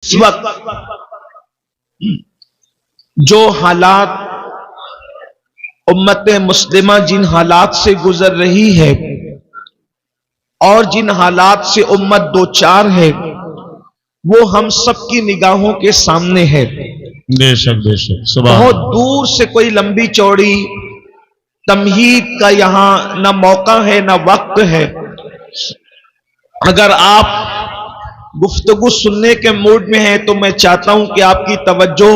اس وقت جو حالات امت مسلمہ جن حالات سے گزر رہی ہے اور جن حالات سے امت دو چار ہے وہ ہم سب کی نگاہوں کے سامنے ہے۔ بے شک بے شک، بہت دور سے کوئی لمبی چوڑی تمہید کا یہاں نہ موقع ہے نہ وقت ہے۔ اگر آپ گفتگو سننے کے موڈ میں ہیں تو میں چاہتا ہوں کہ آپ کی توجہ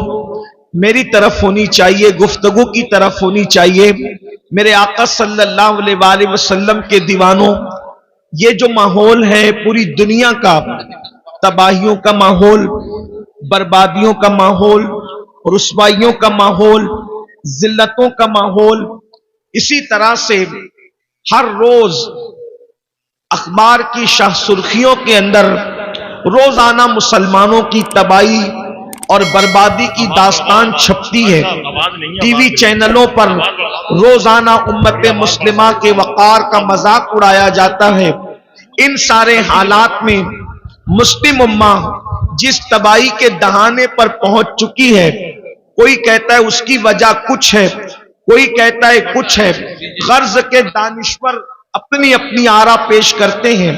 میری طرف ہونی چاہیے، گفتگو کی طرف ہونی چاہیے۔ میرے آقا صلی اللہ علیہ وآلہ وسلم کے دیوانوں، یہ جو ماحول ہے پوری دنیا کا، تباہیوں کا ماحول، بربادیوں کا ماحول، رسوائیوں کا ماحول، ذلتوں کا ماحول، اسی طرح سے ہر روز اخبار کی شاہ سرخیوں کے اندر روزانہ مسلمانوں کی تباہی اور بربادی کی داستان چھپتی ہے۔ ٹی وی چینلوں پر روزانہ امت مسلمہ کے وقار کا مذاق اڑایا جاتا ہے۔ ان سارے حالات میں مسلم امہ جس تباہی کے دہانے پر پہنچ چکی ہے، کوئی کہتا ہے اس کی وجہ کچھ ہے، کوئی کہتا ہے کچھ ہے۔ غرض کے دانشور اپنی اپنی آرا پیش کرتے ہیں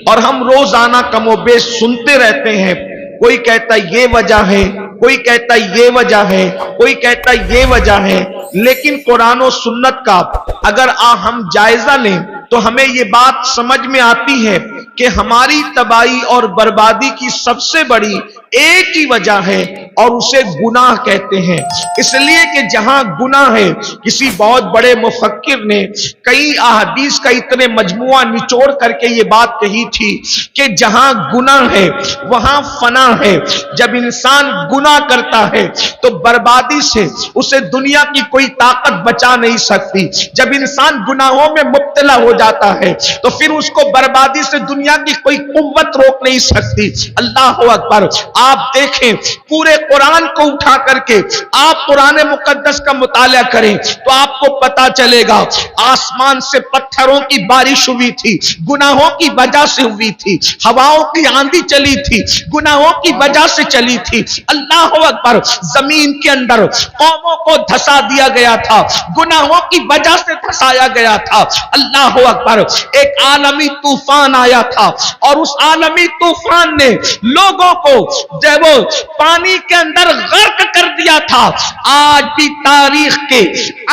اور ہم روزانہ کم و بیش سنتے رہتے ہیں۔ کوئی کہتا ہے یہ وجہ ہے، کوئی کہتا ہے یہ وجہ ہے، کوئی کہتا ہے یہ وجہ ہے۔ لیکن قرآن و سنت کا اگر ہم جائزہ لیں تو ہمیں یہ بات سمجھ میں آتی ہے کہ ہماری تباہی اور بربادی کی سب سے بڑی ایک ہی وجہ ہے اور اسے گناہ کہتے ہیں۔ اس لیے کہ جہاں گناہ ہے، کسی بہت بڑے مفکر نے کئی احادیث کا اتنے مجموعہ نچوڑ کر کے یہ بات کہی تھی کہ جہاں گناہ ہے وہاں فنا ہے۔ جب انسان گناہ کرتا ہے تو بربادی سے اسے دنیا کی کوئی طاقت بچا نہیں سکتی۔ جب انسان گناہوں میں مبتلا ہو جاتا ہے تو پھر اس کو بربادی سے دنیا کی کوئی قوت روک نہیں سکتی۔ اللہ اکبر! آپ دیکھیں پورے قرآن کو اٹھا کر کے آپ قرآن مقدس کا مطالعہ کریں تو آپ کو پتا چلے گا آسمان سے پتھروں کی بارش ہوئی تھی، گناہوں کی وجہ سے ہوئی تھی۔ ہواؤں کی آندھی چلی تھی، گناہوں کی وجہ سے چلی تھی۔ اللہ اکبر! زمین کے اندر قوموں کو دھسا دیا گیا تھا، گناہوں کی وجہ سے دھسایا گیا تھا۔ اللہ اکبر! ایک عالمی طوفان آیا تھا اور اس عالمی طوفان نے لوگوں کو جب وہ پانی کے اندر غرق کر دیا تھا۔ آج بھی تاریخ کے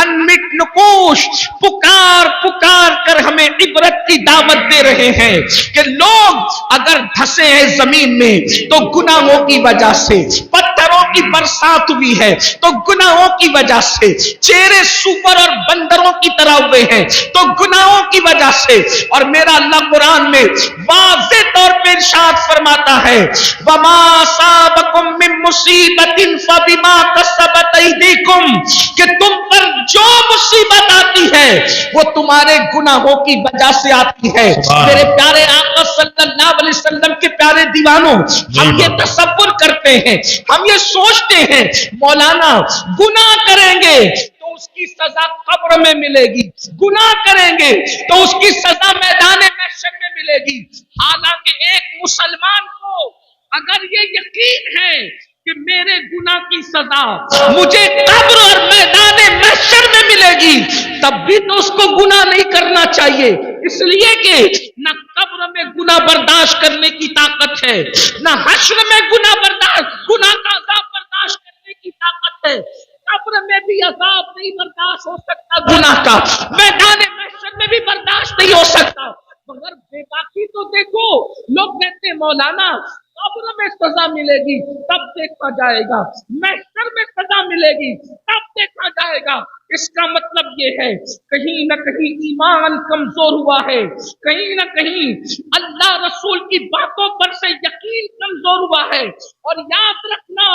انمٹ نقوش پکار پکار کر ہمیں عبرت کی دعوت دے رہے ہیں کہ لوگ اگر دھسے ہیں زمین میں تو گناہوں کی وجہ سے، پتھروں کی برسات ہوئی ہے تو گناہوں کی وجہ سے، چہرے سور اور بندروں کی طرح ہوئے ہیں تو گناہوں کی وجہ سے۔ اور میرا اللہ قرآن میں واضح طور پہ ارشاد فرماتا ہے وَمَا أَصَابَكُم مِّن مُّصِيبَةٍ فَبِمَا كَسَبَتْ أَيْدِيكُمْ، کہ تم پر جو مصیبت آتی ہے وہ تمہارے گناہوں کی وجہ سے آتی ہے۔ میرے پیارے آقا صلی اللہ علیہ وسلم کے پیارے دیوانوں، ہم یہ تصور کرتے ہیں، ہم یہ سوچتے ہیں مولانا گناہ کریں گے تو اس کی سزا قبر میں ملے گی، گناہ کریں گے تو اس کی سزا میدان محشر میں ملے گی۔ حالانکہ ایک مسلمان کو اگر یہ یقین ہے کہ میرے گناہ کی سزا مجھے قبر اور میدان محشر میں ملے گی، تب بھی تو اس کو گناہ نہیں کرنا چاہیے۔ اس لیے کہ نہ قبر میں گناہ برداشت کرنے کی طاقت ہے، نہ حشر میں گناہ کا عذاب برداشت کرنے کی طاقت ہے۔ قبر میں بھی عذاب نہیں برداشت ہو سکتا گناہ کا، میدان محشر میں بھی برداشت نہیں ہو سکتا۔ مگر بے باقی تو دیکھو، لوگ کہتے ہیں مولانا قبر میں سزا ملے گی تب دیکھا جائے گا، محشر میں سزا ملے گی تب دیکھا جائے گا۔ اس کا مطلب یہ ہے کہیں نہ کہیں ایمان کمزور ہوا ہے، کہیں نہ کہیں اللہ رسول کی باتوں پر سے یقین کمزور ہوا ہے۔ اور یاد رکھنا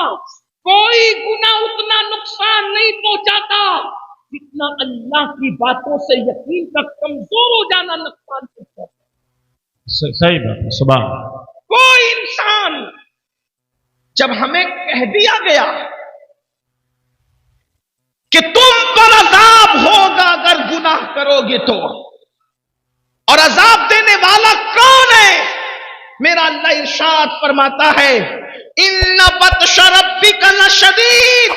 کوئی گناہ اتنا نقصان نہیں پہنچاتا جتنا اللہ کی باتوں سے یقین کا کمزور ہو جانا نقصان پہنچاتا۔ صحیح بات ہے، سبحان اللہ۔ کوئی انسان جب ہمیں کہہ دیا گیا کہ تم پر عذاب ہوگا اگر گناہ کرو گے تو، اور عذاب دینے والا کون ہے؟ میرا اللہ ارشاد فرماتا ہے ان शदीद,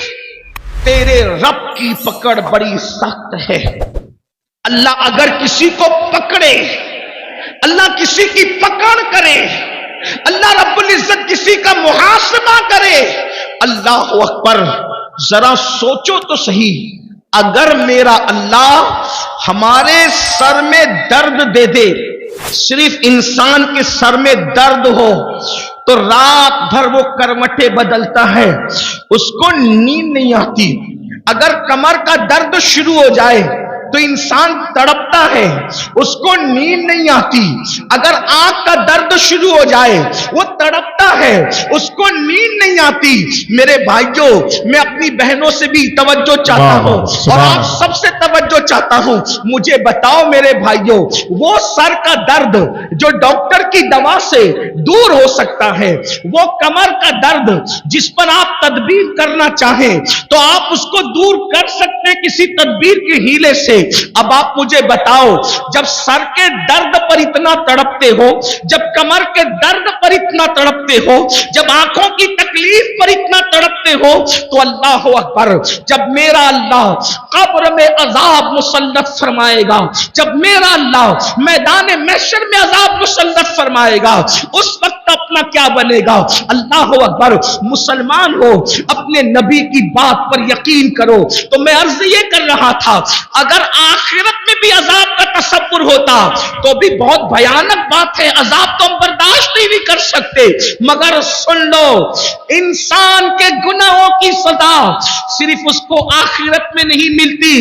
तेरे रब की पकड़ बड़ी सख्त है। अल्लाह अगर किसी को पकड़े, अल्लाह किसी की पकड़ करे, अल्लाह रब्बुल इज्जत किसी का मुहासबा करे, अल्लाह अकबर, जरा सोचो तो सही, अगर मेरा अल्लाह हमारे सर में दर्द दे दे, सिर्फ इंसान के सर में दर्द हो तो रात भर वो करवटें बदलता है, उसको नींद नहीं आती। अगर कमर का दर्द शुरू हो जाए तो इंसान तड़पता है, उसको नींद नहीं आती। अगर आंख का दर्द शुरू हो जाए वो तड़पता है, उसको नींद नहीं आती। मेरे भाइयों, मैं अपनी बहनों से भी तवज्जो चाहता हूं और आप सबसे तवज्जो चाहता हूं। मुझे बताओ मेरे भाइयों, वो सर का दर्द जो डॉक्टर की दवा से दूर हो सकता है, वो कमर का दर्द जिस पर आप तदबीर करना चाहें तो आप उसको दूर कर सकते हैं किसी तदबीर के हीले से। अब आप मुझे बताओ, जब सर के दर्द पर इतना तड़पते हो, जब कमर के दर्द पर इतना तड़पते हो, जब आंखों की तकलीफ पर इतना तड़पते हो, तो अल्लाह अकबर, जब मेरा अल्लाह कब्र में अजाब मुसल्लत फरमाएगा, जब मेरा अल्लाह मैदान महशर में अजाब मुसल्लत फरमाएगा, उस वक्त अपना क्या बनेगा? अल्लाह अकबर, मुसलमान हो, अपने नबी की बात पर यकीन करो। तो मैं अर्ज ये कर रहा था, अगर आखिरत में भी अजाब का तसव्वुर होता तो भी बहुत भयानक बात है, अजाब तो हम बर्दाश्त ही नहीं कर सकते। मगर सुन लो, इंसान के गुनाहों की सजा सिर्फ उसको आखिरत में नहीं मिलती,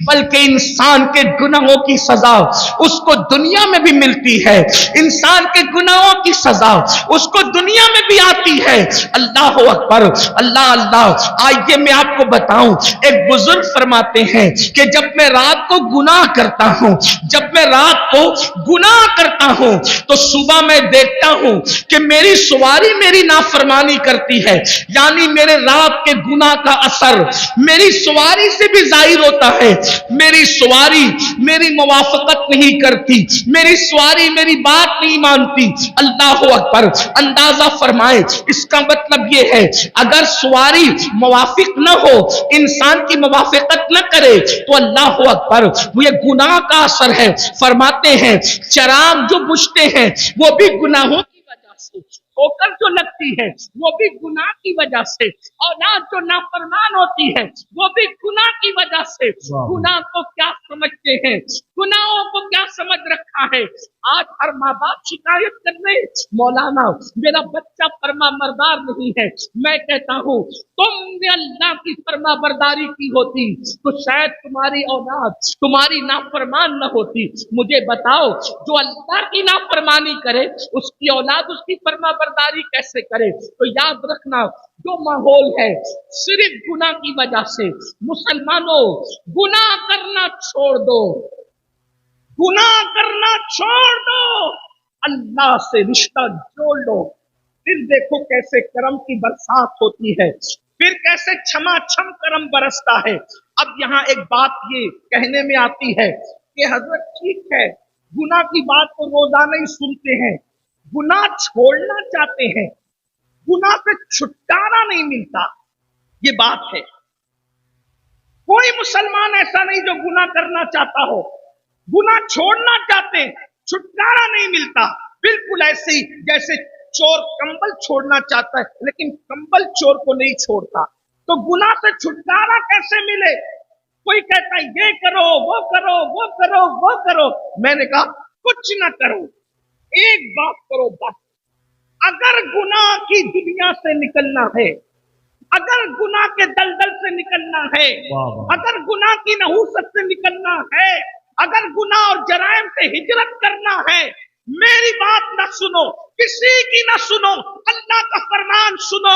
बल्कि इंसान के गुनाहों की सजा उसको दुनिया में भी मिलती है। इंसान के गुनाहों की सजा उसको दुनिया में भी आती है। अल्लाह अकबर, अल्लाह अल्लाह। आइए मैं आपको बताऊं, एक बुजुर्ग फरमाते हैं कि जब मैं रात को गुनाह करता हूं, जब मैं रात को गुनाह करता हूं तो सुबह मैं देखता हूं कि मेरी सवारी मेरी नाफरमानी करती है, यानी मेरे रात के गुनाह का असर मेरी सवारी से भी जाहिर होता है। मेरी सवारी मेरी मुवाफकत नहीं करती, मेरी सवारी मेरी बात नहीं मानती। अल्लाह अकबर, अंदाजा फरमाए, इसका मतलब यह है अगर सवारी मुवाफिक न हो, इंसान की मुवाफिकत न करे तो अल्लाह अकबर, वो ये गुनाह का असर है। फरमाते हैं चराग जो बुझते हैं वो भी गुनाहों की वजह से, ठोकर जो लगती है वो भी गुनाह की वजह से, औलाद जो नाफरमान होती है वो भी गुनाह की वजह से। गुनाह को क्या समझते हैं, गुनाहों को क्या समझ रखा है? आज हर माँ बाप शिकायत कर रहे, मौलाना मेरा बच्चा फरमा बरदार नहीं है। मैं कहता हूँ तुमने अल्लाह की फरमा बरदारी की होती तो शायद तुम्हारी औलाद तुम्हारी नाफरमान न होती। मुझे बताओ, जो अल्लाह की नाफरमानी करे उसकी औलाद उसकी फरमा बरदारी कैसे करे? तो याद रखना, जो माहौल है सिर्फ गुनाह की वजह से। मुसलमानों, गुनाह करना छोड़ दो, गुनाह करना छोड़ दो, अल्लाह से रिश्ता जोड़ लो, फिर देखो कैसे करम की बरसात होती है, फिर कैसे क्षमा छम करम बरसता है। अब यहाँ एक बात ये कहने में आती है कि हजरत ठीक है, गुनाह की बात को रोजाना ही सुनते हैं, गुनाह छोड़ना चाहते हैं, गुनाह से छुटकारा नहीं मिलता, ये बात है। कोई मुसलमान ऐसा नहीं जो गुनाह करना चाहता हो, गुनाह छोड़ना चाहते हैं, छुटकारा नहीं मिलता। बिल्कुल ऐसे ही जैसे चोर कंबल छोड़ना चाहता है लेकिन कंबल चोर को नहीं छोड़ता, तो गुनाह से छुटकारा कैसे मिले? कोई कहता है ये करो, वो करो, वो करो, वो करो। मैंने कहा कुछ ना करो, एक बात करो बस। अगर गुनाह की दुनिया से निकलना है, अगर गुनाह के दलदल से निकलना है, अगर गुनाह की नहूसत से निकलना है, अगर गुनाह और जराइम से हिजरत करना है, मेरी बात न सुनो, किसी की न सुनो, अल्लाह का फरमान सुनो।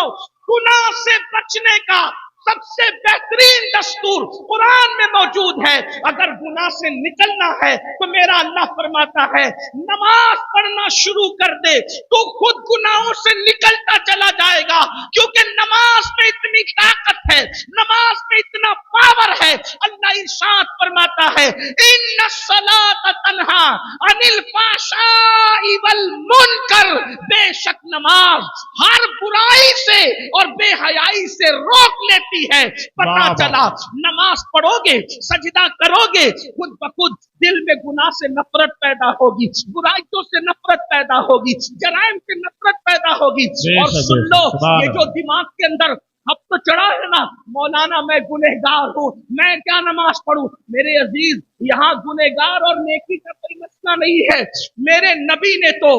गुनाह से बचने का सबसे बेहतरीन दस्तूर कुरान में मौजूद है। अगर गुनाह से निकलना है तो मेरा अल्लाह फरमाता है नमाज पढ़ना शुरू कर दे, तो खुद गुनाहों से निकलता चला जाएगा, क्योंकि नमाज में इतनी ताकत है, नमाज में में इतना पावर है, अल्लाह इरशाद फरमाता है इन्ना सलात तन्हा अनिल फाशाई वल मुनकर, बेशक नमाज हर बुराई से और बेहयाई से रोक लेती है। पता चला नमाज पढ़ोगे, सजदा करोगे, खुद ब खुद दिल में गुनाह से नफरत पैदा होगी, बुराइयों से नफरत पैदा होगी, जराइम से नफरत पैदा होगी। और सुन लो, ये जो दिमाग के अंदर अब तो चढ़ा है ना, मौलाना मैं गुनहगार हूँ, मैं क्या नमाज पढ़ूं। मेरे अजीज, यहाँ गुनहगार और नेकी का कोई मसला नहीं है। मेरे नबी ने तो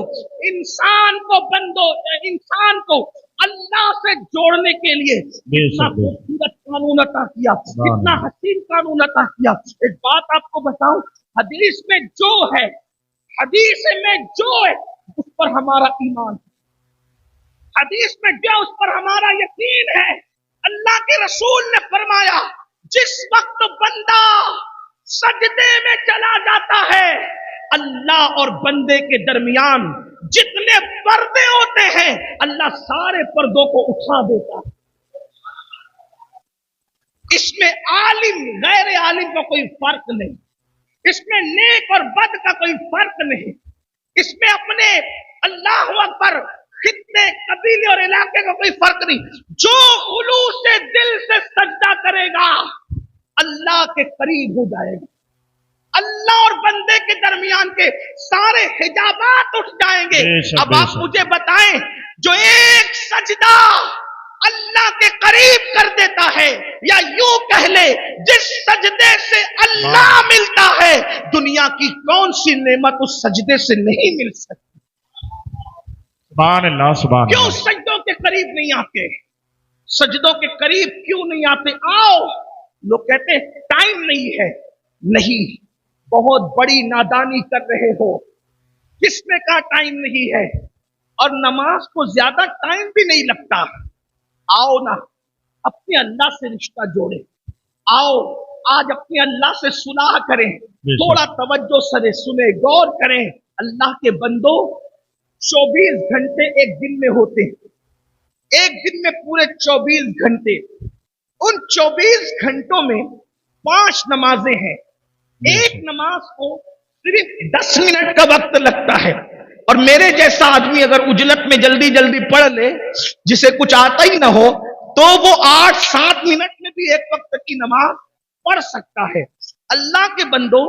इंसान को अल्लाह से जोड़ने के लिए इतना खूबसूरत कानून अता किया, इतना हसीन कानून अता किया। एक बात आपको बताऊं, हदीस में जो है, उस पर हमारा ईमान है, हदीस में जो उस पर हमारा यकीन है। अल्लाह के रसूल ने फरमाया, जिस वक्त बंदा सजदे में चला जाता है, अल्लाह और बंदे के दरमियान जितने पर्दे होते हैं, अल्लाह सारे पर्दों को उठा देता है। इसमें आलिम गैर आलिम का कोई फर्क नहीं, इसमें नेक और बद का कोई फर्क नहीं, इसमें अपने अल्लाह अकबर खित्ते, कबीले और इलाके का कोई फर्क नहीं। जो खुलूस से दिल से सजदा करेगा, अल्लाह के करीब हो जाएगा। अल्लाह और बंदे के दरमियान के सारे हिजाबात उठ जाएंगे। अब आप मुझे बताएं, जो एक सजदा अल्लाह के करीब कर देता है, या यूं कह ले जिस सजदे से अल्लाह मिलता है, दुनिया की कौन सी नेमत उस सजदे से नहीं मिल सकती। क्यों सजदों के करीब नहीं आते? सजदों के करीब क्यों नहीं आते? आओ, लोग कहते हैं टाइम नहीं है। नहीं, बहुत बड़ी नादानी कर रहे हो। किसने कहा टाइम नहीं है? और नमाज को ज्यादा टाइम भी नहीं लगता। आओ ना, अपने अल्लाह से रिश्ता जोड़े। आओ आज अपने अल्लाह से सुलह करें, थोड़ा तवज्जो से सुने, गौर करें। अल्लाह के बंदो, 24 घंटे एक दिन में होते हैं, एक दिन में पूरे 24 घंटे। उन 24 घंटों में 5 नमाजें हैं। एक नमाज को सिर्फ 10 मिनट का वक्त लगता है। और मेरे जैसा आदमी अगर उजलत में जल्दी जल्दी पढ़ ले, जिसे कुछ आता ही ना हो, तो वो 8-7 मिनट में भी एक वक्त की नमाज पढ़ सकता है। अल्लाह के बंदो,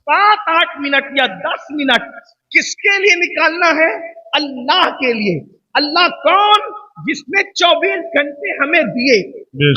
7-8 मिनट या 10 मिनट किसके लिए निकालना है? अल्लाह के लिए। अल्लाह कौन? जिसने 24 घंटे हमें दिए।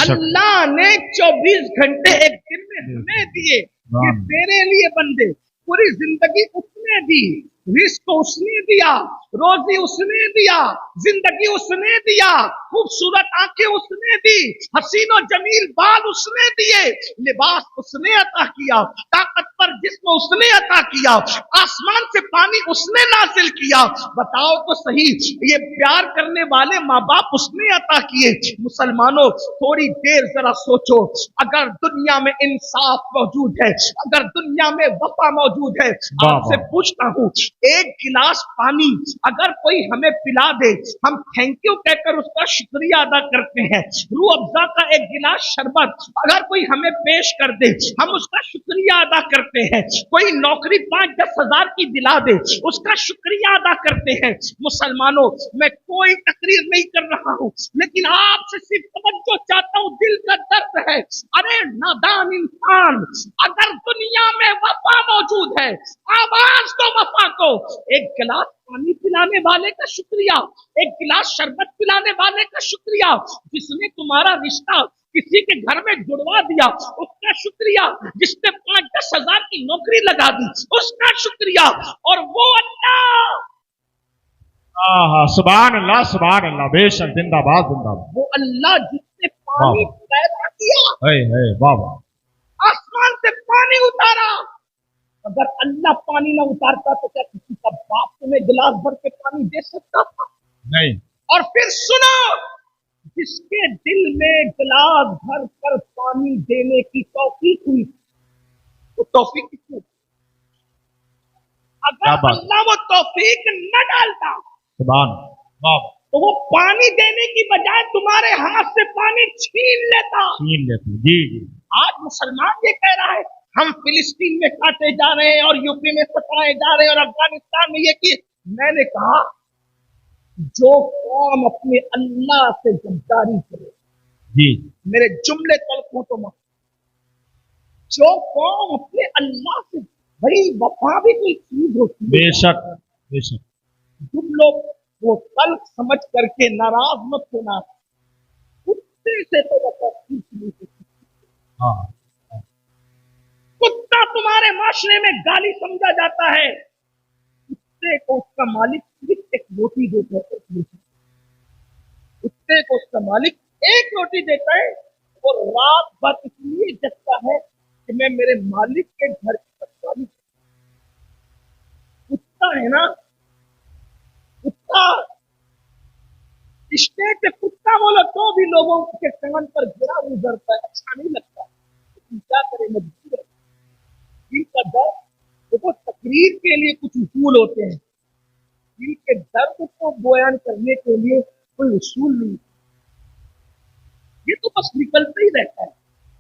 अल्लाह ने 24 घंटे एक दिन में हमें दिए। ये तेरे लिए बंदे, पूरी जिंदगी उसने दी, रिस्क उसने दिया, रोजी उसने दिया, जिंदगी उसने दिया, खूबसूरत आंखें उसने दी, हसीनो जमील बाल उसने दिए, लिबास उसने अता किया, ताकतवर जिस्म उसने अता किया, आसमान से पानी उसने नाजिल किया। बताओ तो सही, ये प्यार करने वाले माँ बाप उसने अता किए। मुसलमानों, थोड़ी देर जरा सोचो, अगर दुनिया में इंसाफ मौजूद है, अगर दुनिया में वफा मौजूद है, आपसे पूछता हूँ, एक गिलास पानी अगर कोई हमें पिला दे, हम थैंक यू कहकर उसका शुक्रिया अदा करते हैं। रूह अफ़ज़ा का एक गिलास शरबत अगर कोई हमें पेश कर दे, हम उसका शुक्रिया अदा करते हैं। कोई नौकरी 5-10 हजार की दिला दे, उसका शुक्रिया अदा करते हैं। मुसलमानों, मैं कोई तकरीर नहीं कर रहा हूं, लेकिन आपसे सिर्फ तवज्जो चाहता हूं, दिल का दर्द है। अरे नादान इंसान, अगर दुनिया में वफा मौजूद है, आवाज दो वफा को। एक गिलास पानी पिलाने वाले का शुक्रिया, एक गिलास शरबत पिलाने वाले का शुक्रिया, जिसने तुम्हारा रिश्ता किसी के घर में जुड़वा दिया उसका शुक्रिया, जिसने 5-10 हजार की नौकरी लगा दी उसका शुक्रिया। और वो अल्लाह, सुभान अल्लाह, बेशक, जिंदाबाद जिंदाबाद। वो अल्लाह जिसने पानी पैदा किया, बाबा, आसमान से पानी उतारा। अगर अल्लाह पानी ना उतारता तो क्या किसी का बाप तुम्हें गिलास भर के पानी दे सकता था? नहीं। और फिर सुनो, जिसके दिल में गिलास भर कर पानी देने की तौफीक हुई, वो तौफीक किसने? अगर अल्लाह वो तौफीक न डालता, सुभान बाबा, تو وہ پانی دینے کی بجائے تمہارے ہاتھ سے پانی چھین لیتا. جی جی. آج مسلمان یہ کہہ رہا ہے ہم فلسطین میں کاٹے جا رہے ہیں اور یو پی میں ستائے جا رہے ہیں اور افغانستان میں یہ کی. میں نے کہا جو قوم اپنے اللہ سے غداری کرے, جی میرے جملے تلخوں تو مت, جو قوم اپنے اللہ سے, بھائی وفا بھی کوئی چیز ہوتی ہے. بے شک بے شک. تم لوگ وہ تلخ سمجھ کر کے ناراض مت ہونا, کتے سے تو وفا پوچھ نہیں سکتی. ہاں کتا تمہارے معاشرے میں گالی سمجھا جاتا ہے, کتے کو اس کا مالک صرف ایک روٹی دیتا ہے. کتے کو اس کا مالک ایک روٹی دیتا ہے, اور رات بھر اس لیے جگتا ہے کہ میں میرے مالک کے گھر کی رکھوالی. کتا ہے نا, کتا اسٹیج پہ کتا بولو تو بھی لوگوں کے کان پر گرا گزرتا ہے, اچھا نہیں لگتا. لیکن کیا کرے, مجبور ہے. دل کا درد دیکھو, تقریر کے لیے کچھ اصول ہوتے ہیں, دل کے درد کو بیان کرنے کے لیے کوئی اصول نہیں. یہ تو بس نکلتا ہی رہتا ہے.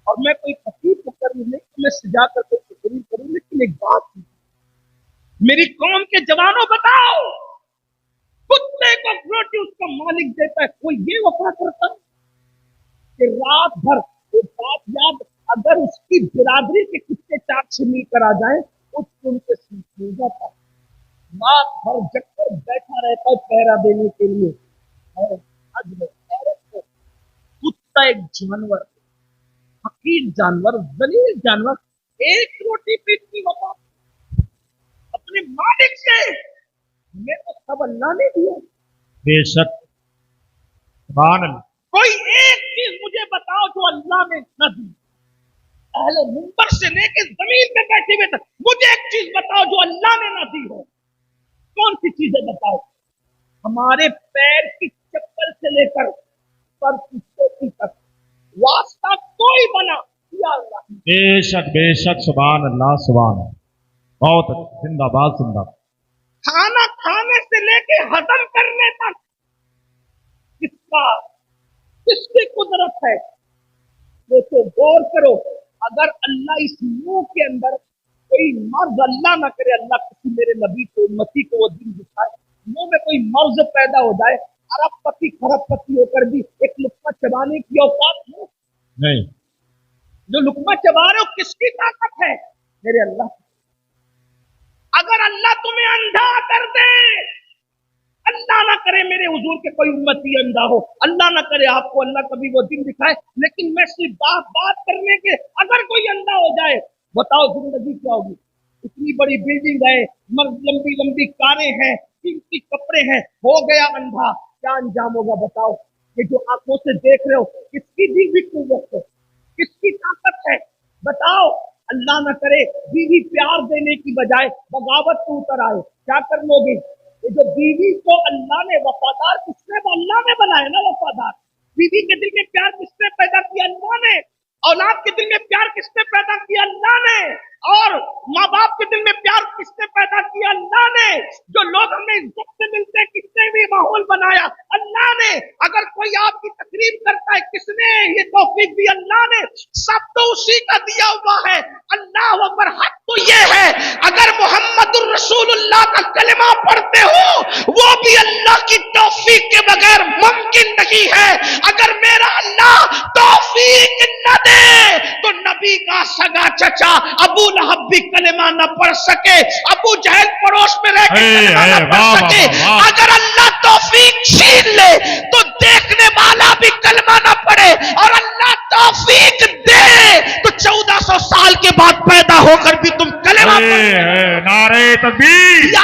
اور میں کوئی تقریر مقرر نہیں کہ میں سجا کر کے تقریر کروں, لیکن ایک بات ہے, میری قوم کے جوانوں بتاؤ, کتے کو روٹی اس کا مالک دیتا ہے, کوئی یہ وفا کرتا کہ رات بھر. ایک بات یاد, اگر اس کی برادری کے کتے چاک سے مل کر آ جائیں تو ان کے سیکھ جاتا ہے. رات بھر جگ کر بیٹھا رہتا ہے پہرا دینے کے لیے. کتا ایک جانور, حقیر جانور, ذلیل جانور, ایک روٹی پیٹ کی وفا اپنے مالک سے. ہمیں تو سب اللہ نے دیا. بے شک. سبحان اللہ. کوئی ایک چیز مجھے بتاؤ جو اللہ نے نہ دی. اہل منبر سے لے کے زمین پہ بیٹھے ہوئے تک مجھے ایک چیز بتاؤ جو اللہ نے نہ دی ہو. کون سی چیزیں بتاؤ؟ ہمارے پیر کی چپل سے لے کر سر کی ٹوپی تک واسطہ کوئی بنا یا اللہ. بے شک بے شک. سبحان اللہ سبحان اللہ. بہت اچھا. زندہ باد زندہ باد. کھانا کھانے سے لے کے ہضم کرنے تک کس کی قدرت ہے؟ دیکھو, غور کرو. اگر اللہ اس منہ کے اندر کوئی مرض, اللہ نہ کرے, اللہ کسی میرے نبی کو امتی کو وہ دن دکھائے, منہ میں کوئی مرض پیدا ہو جائے, ارب پتی خرب پتی ہو کر بھی ایک لقمہ چبانے کی اوقات ہو نہیں. جو لقمہ چبا رہے ہو کس کی طاقت ہے؟ میرے اللہ. اگر اللہ تمہیں اندھا کر دے, اللہ نہ کرے میرے حضور کے کوئی امتی اندھا ہو, اللہ نہ کرے آپ کو اللہ کبھی وہ دن دکھائے, لیکن میں صرف بات کرنے کے اگر کوئی اندھا ہو جائے, بتاؤ زندگی کیا ہوگی؟ اتنی بڑی بلڈنگ ہے, لمبی لمبی کاریں ہیں, قیمتی کپڑے ہیں, ہو گیا اندھا, کیا انجام ہوگا بتاؤ؟ یہ جو آنکھوں سے دیکھ رہے ہو کس کی دی ہوئی قوت ہے, کس کی طاقت ہے بتاؤ؟ اللہ نہ کرے بیوی پیار دینے کی بجائے بغاوت کو اتر آئے, کیا کر لو گے؟ یہ جو بیوی کو اللہ نے وفادار, کس نے اللہ نے بنایا نا وفادار. بیوی کے دل میں پیار کس نے پیدا کیا؟ اللہ نے. اولاد کے دل میں پیار کس نے پیدا کیا؟ اللہ نے. اور ماں باپ کے دل میں پیار کس نے پیدا کیا؟ اللہ نے. جو لوگ ہمیں عزت سے ملتے ہیں کس نے بھی ماحول بنایا؟ اللہ نے. اگر کوئی آپ کی تقریب کرتا ہے کس نے یہ توفیق دی؟ اللہ نے. سب تو اسی کا دیا ہوا ہے. اللہ اکبر. حق تو یہ ہے اگر محمد الرسول اللہ کا کلمہ پڑھتے ہو وہ بھی اللہ کی توفیق کے بغیر ممکن نہیں ہے. اگر میرا اللہ توفیق نہ دے تو نبی کا سگا چچا ابو لہب بھی کلمہ نہ پڑھ سکے, ابو جہل پڑوس میں رہ کے کلمہ نہ پڑھ سکے. اگر اللہ توفیق چھین لے تو دیکھنے والا بھی کلمہ نہ پڑھے, اور اللہ توفیق دے تو 1400 سال کے بعد پیدا ہو کر بھی تم کلمہ پڑھو. نعرہ تکبیر,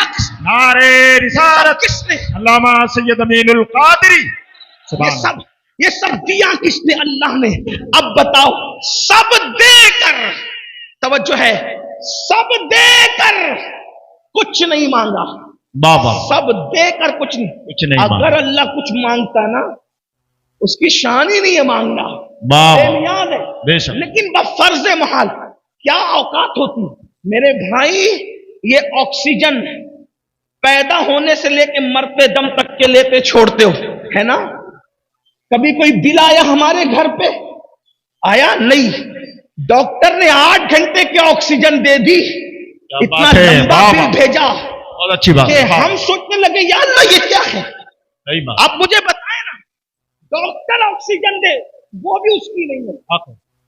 نعرہ رسالت, کس نے؟ علامہ سید امین القادری. یہ سب دیا کس نے؟ اللہ نے. اب بتاؤ, سب دے کر, توجہ ہے, سب دے کر کچھ نہیں مانگا. بابا سب دے کر کچھ نہیں. اگر اللہ کچھ مانگتا نا اس کی شان ہی نہیں ہے مانگنا, بے بے شک. لیکن بفرض محال کیا اوقات ہوتی میرے بھائی. یہ آکسیجن پیدا ہونے سے لے کے مرتے دم تک کے لیتے چھوڑتے ہو, ہے نا؟ کبھی کوئی بل آیا ہمارے گھر پہ؟ آیا نہیں. ڈاکٹر نے 8 گھنٹے کی آکسیجن دے دی, اتنا لمبا بل بھیجا بہت اچھی بات کہ ہم سوچنے لگے یا اللہ یہ کیا ہے. صحیح بات. آپ مجھے بتائیں نا, ڈاکٹر آکسیجن دے وہ بھی اس کی نہیں ہے,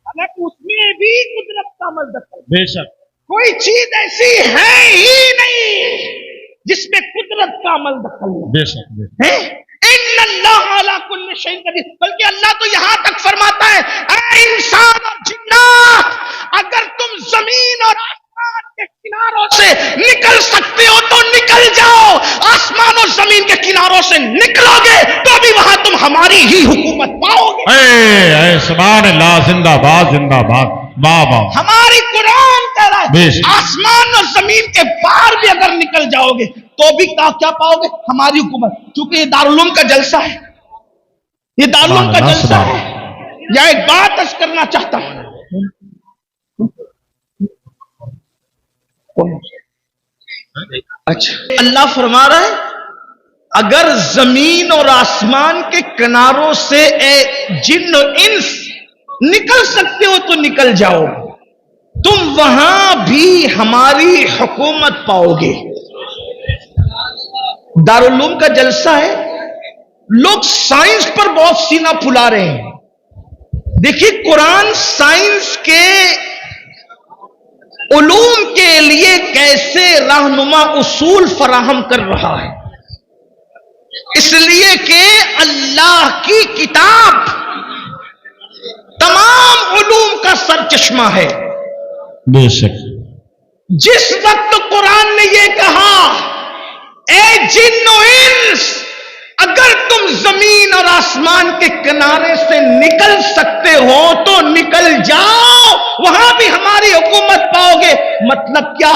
حالانکہ اس میں بھی قدرت کا عمل دخل. بے شک کوئی چیز ایسی ہے ہی نہیں جس میں قدرت کا عمل دخل ہے. بے شک ہے ان اللہ علی کل شیء قدیر. بلکہ اللہ تو یہاں تک فرماتا ہے اے انسان اور جنات, اگر تم زمین اور آسمان کے کناروں سے نکل سکتے ہو تو نکل جاؤ. آسمان اور زمین کے کناروں سے نکلو گے تو بھی وہاں تم ہماری ہی حکومت پاؤ گے. اے سبحان اللہ, زندہ باد زندہ باد. ہماری قرآن کہہ رہا ہے آسمان اور زمین کے باہر بھی اگر نکل جاؤ گے تو بھی کیا پاؤ گے؟ ہماری حکومت. چونکہ یہ دارالعلوم کا جلسہ ہے, یہ دارالعلوم کا جلسہ ہے. یا ایک بات عرض کرنا چاہتا ہوں, اچھا اللہ فرما رہا ہے اگر زمین اور آسمان کے کناروں سے اے جن و انس نکل سکتے ہو تو نکل جاؤ, تم وہاں بھی ہماری حکومت پاؤ گے. دارالعلوم کا جلسہ ہے, لوگ سائنس پر بہت سینہ پھلا رہے ہیں. دیکھیے قرآن سائنس کے علوم کے لیے کیسے رہنما اصول فراہم کر رہا ہے. اس لیے کہ اللہ کی کتاب تمام علوم کا سرچشمہ ہے. بے شک جس وقت قرآن نے یہ کہا اے جن و انس اگر تم زمین اور آسمان کے کنارے سے نکل سکتے ہو تو نکل جاؤ, وہاں بھی ہماری حکومت پاؤ گے. مطلب کیا؟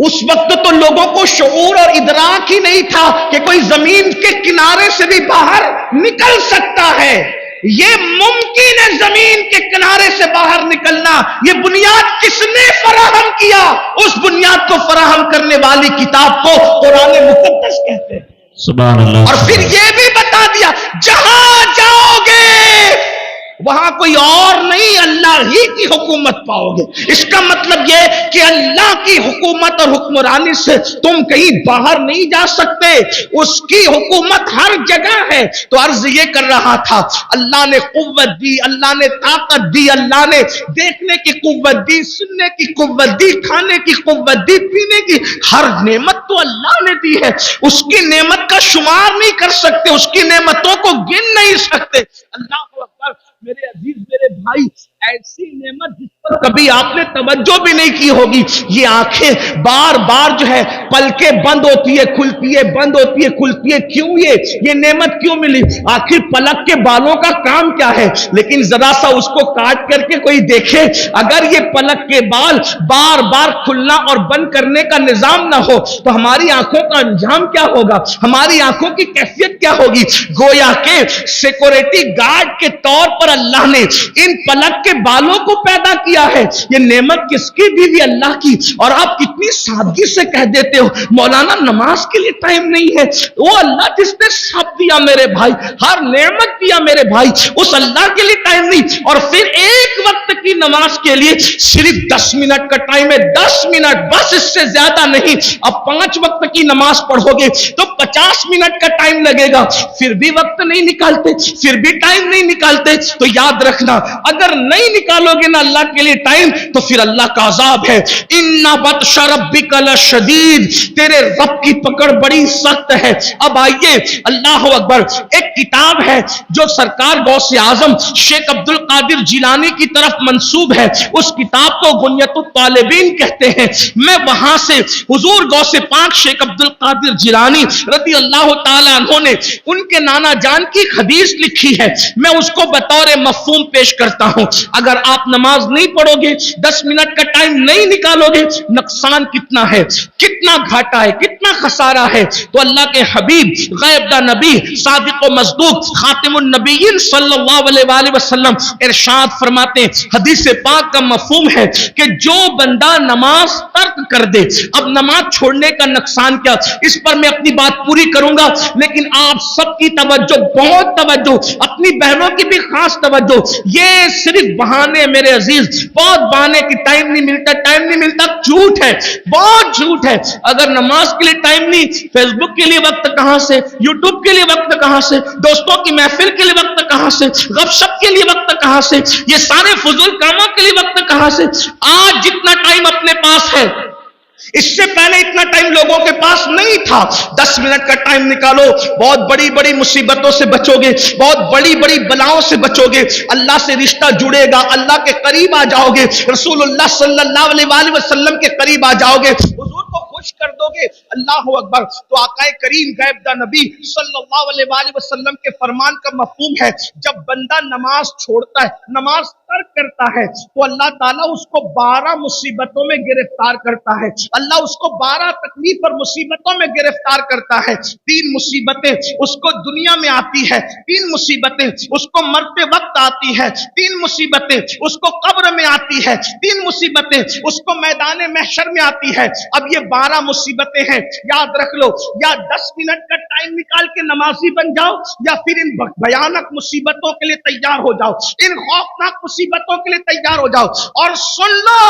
اس وقت تو لوگوں کو شعور اور ادراک ہی نہیں تھا کہ کوئی زمین کے کنارے سے بھی باہر نکل سکتا ہے. یہ ممکن ہے زمین کے کنارے سے باہر نکلنا. یہ بنیاد کس نے فراہم کیا؟ اس بنیاد کو فراہم کرنے والی کتاب کو قرآن مقدس کہتے ہیں. سبحان اللہ. اور پھر یہ بھی بتا دیا جہاں جاؤ گے وہاں کوئی اور نہیں, اللہ ہی کی حکومت پاؤ گے. اس کا مطلب یہ کہ اللہ کی حکومت اور حکمرانی سے تم کہیں باہر نہیں جا سکتے, اس کی حکومت ہر جگہ ہے. تو عرض یہ کر رہا تھا اللہ نے قوت دی, اللہ نے طاقت دی, اللہ نے دیکھنے کی قوت دی, سننے کی قوت دی, کھانے کی قوت دی, پینے کی, ہر نعمت تو اللہ نے دی ہے. اس کی نعمت کا شمار نہیں کر سکتے, اس کی نعمتوں کو گن نہیں سکتے. اللہ اکبر. میرے عزیز میرے بھائی, ایسی نعمت جس پر کبھی آپ نے توجہ بھی نہیں کی ہوگی. یہ آنکھیں بار بار جو ہے پلکیں بند ہوتی ہے کھلتی ہے, بند ہوتی ہے کھلتی ہے. کیوں یہ نعمت کیوں ملی؟ آخر پلک کے بالوں کا کام کیا ہے؟ لیکن ذرا سا اس کو کاٹ کر کے کوئی دیکھے, اگر یہ پلک کے بال بار بار کھلنا اور بند کرنے کا نظام نہ ہو تو ہماری آنکھوں کا انجام کیا ہوگا؟ ہماری آنکھوں کی کیفیت کیا ہوگی؟ گویا کہ سیکورٹی گارڈ کے طور پر اللہ نے ان پلک کے بالوں کو پیدا کیا ہے. یہ نعمت کس کی دی ہوئی؟ اللہ کی. اور آپ کتنی سادگی سے کہہ دیتے ہو مولانا نماز کے لیے ٹائم نہیں ہے. وہ اللہ جس نے سب دیا میرے بھائی, ہر نعمت دیا میرے بھائی, اس اللہ کے لیے ٹائم نہیں. اور پھر ایک وقت کی نماز کے لیے صرف 10 منٹ کا ٹائم ہے, 10 منٹ بس, اس سے زیادہ نہیں. اب 5 وقت کی نماز پڑھو گے تو 50 منٹ کا ٹائم لگے گا, پھر بھی وقت نہیں نکالتے, پھر بھی ٹائم نہیں نکالتے. تو یاد رکھنا اگر نہیں نکالو گے نا اللہ کے لیے ٹائم تو پھر اللہ کا عذاب ہے. ان بطش ربک لشدید, تیرے رب کی پکڑ بڑی سخت ہے. اب آئیے اللہ اکبر, ایک کتاب ہے جو سرکار غوث اعظم شیخ عبد القادر جیلانی کی طرف منسوب ہے, اس کتاب کو غنیت الطالبین کہتے ہیں. میں وہاں سے حضور غوث پاک شیخ عبد القادر جیلانی رضی اللہ تعالی عنہ نے ان کے نانا جان کی حدیث لکھی ہے, میں اس کو بطور مفہوم پیش کرتا ہوں. اگر آپ نماز نہیں پڑھو گے، 10 منٹ کا ٹائم نہیں نکالو گے، نقصان کتنا ہے، کتنا گھاٹا ہے، کتنا خسارہ ہے۔ تو اللہ کے حبیب غیب دا نبی صادق و مصدوق خاتم النبیین صلی اللہ علیہ وآلہ وسلم ارشاد فرماتے ہیں، حدیث پاک کا مفہوم ہے کہ جو بندہ نماز ترک کر دے، اب نماز چھوڑنے کا نقصان کیا، اس پر میں اپنی بات پوری کروں گا، لیکن آپ سب کی توجہ، بہت توجہ، اپنی بہنوں کی بھی خاص توجہ، یہ صرف بہانے میرے عزیز، بہت بہانے کی ٹائم نہیں ملتا، جھوٹ ہے، بہت جھوٹ ہے۔ اگر نماز کے لیے ٹائم نہیں، فیس بک کے لیے وقت کہاں سے، یوٹیوب کے لیے وقت کہاں سے، دوستوں کی محفل کے لیے وقت کہاں سے، غب شپ کے لیے وقت کہاں سے، یہ سارے فضول کاموں کے لیے وقت کہاں سے؟ آج جتنا ٹائم اپنے پاس ہے، اس سے پہلے اتنا ٹائم لوگوں کے پاس نہیں تھا۔ 10 منٹ کا ٹائم نکالو، بہت بڑی بڑی مصیبتوں سے بچو گے، بہت بڑی بڑی بلاؤں سے بچو گے، اللہ سے رشتہ جڑے گا، اللہ کے قریب آ جاؤ گے، رسول اللہ صلی اللہ علیہ وآلہ وسلم کے قریب آ جاؤ گے، حضور کو خوش کر دو گے۔ اللہ اکبر۔ تو آقا کریم غیب دا نبی صلی اللہ علیہ وآلہ وسلم کے فرمان کا مفہوم ہے، جب بندہ نماز چھوڑتا ہے، نماز ترک کرتا ہے، تو اللہ تعالیٰ اس کو 12 مصیبتوں میں گرفتار کرتا ہے، اللہ اس کو 12 تکلیف اور مصیبتوں میں گرفتار کرتا ہے۔ 3 مصیبتیں اس کو دنیا میں آتی ہے، 3 مصیبتیں اس کو مرتے وقت آتی ہے، 3 مصیبتیں اس کو قبر میں آتی ہے، 3 مصیبتیں اس کو میدان محشر میں آتی ہے۔ اب یہ 12 مصیبتیں ہیں، یاد رکھ لو، یا 10 منٹ کا ٹائم نکال کے نمازی بن جاؤ، یا پھر ان بھیانک مصیبتوں کے لیے تیار ہو جاؤ، ان خوفناک مصیبتوں کے لیے تیار ہو جاؤ۔ اور سن لو،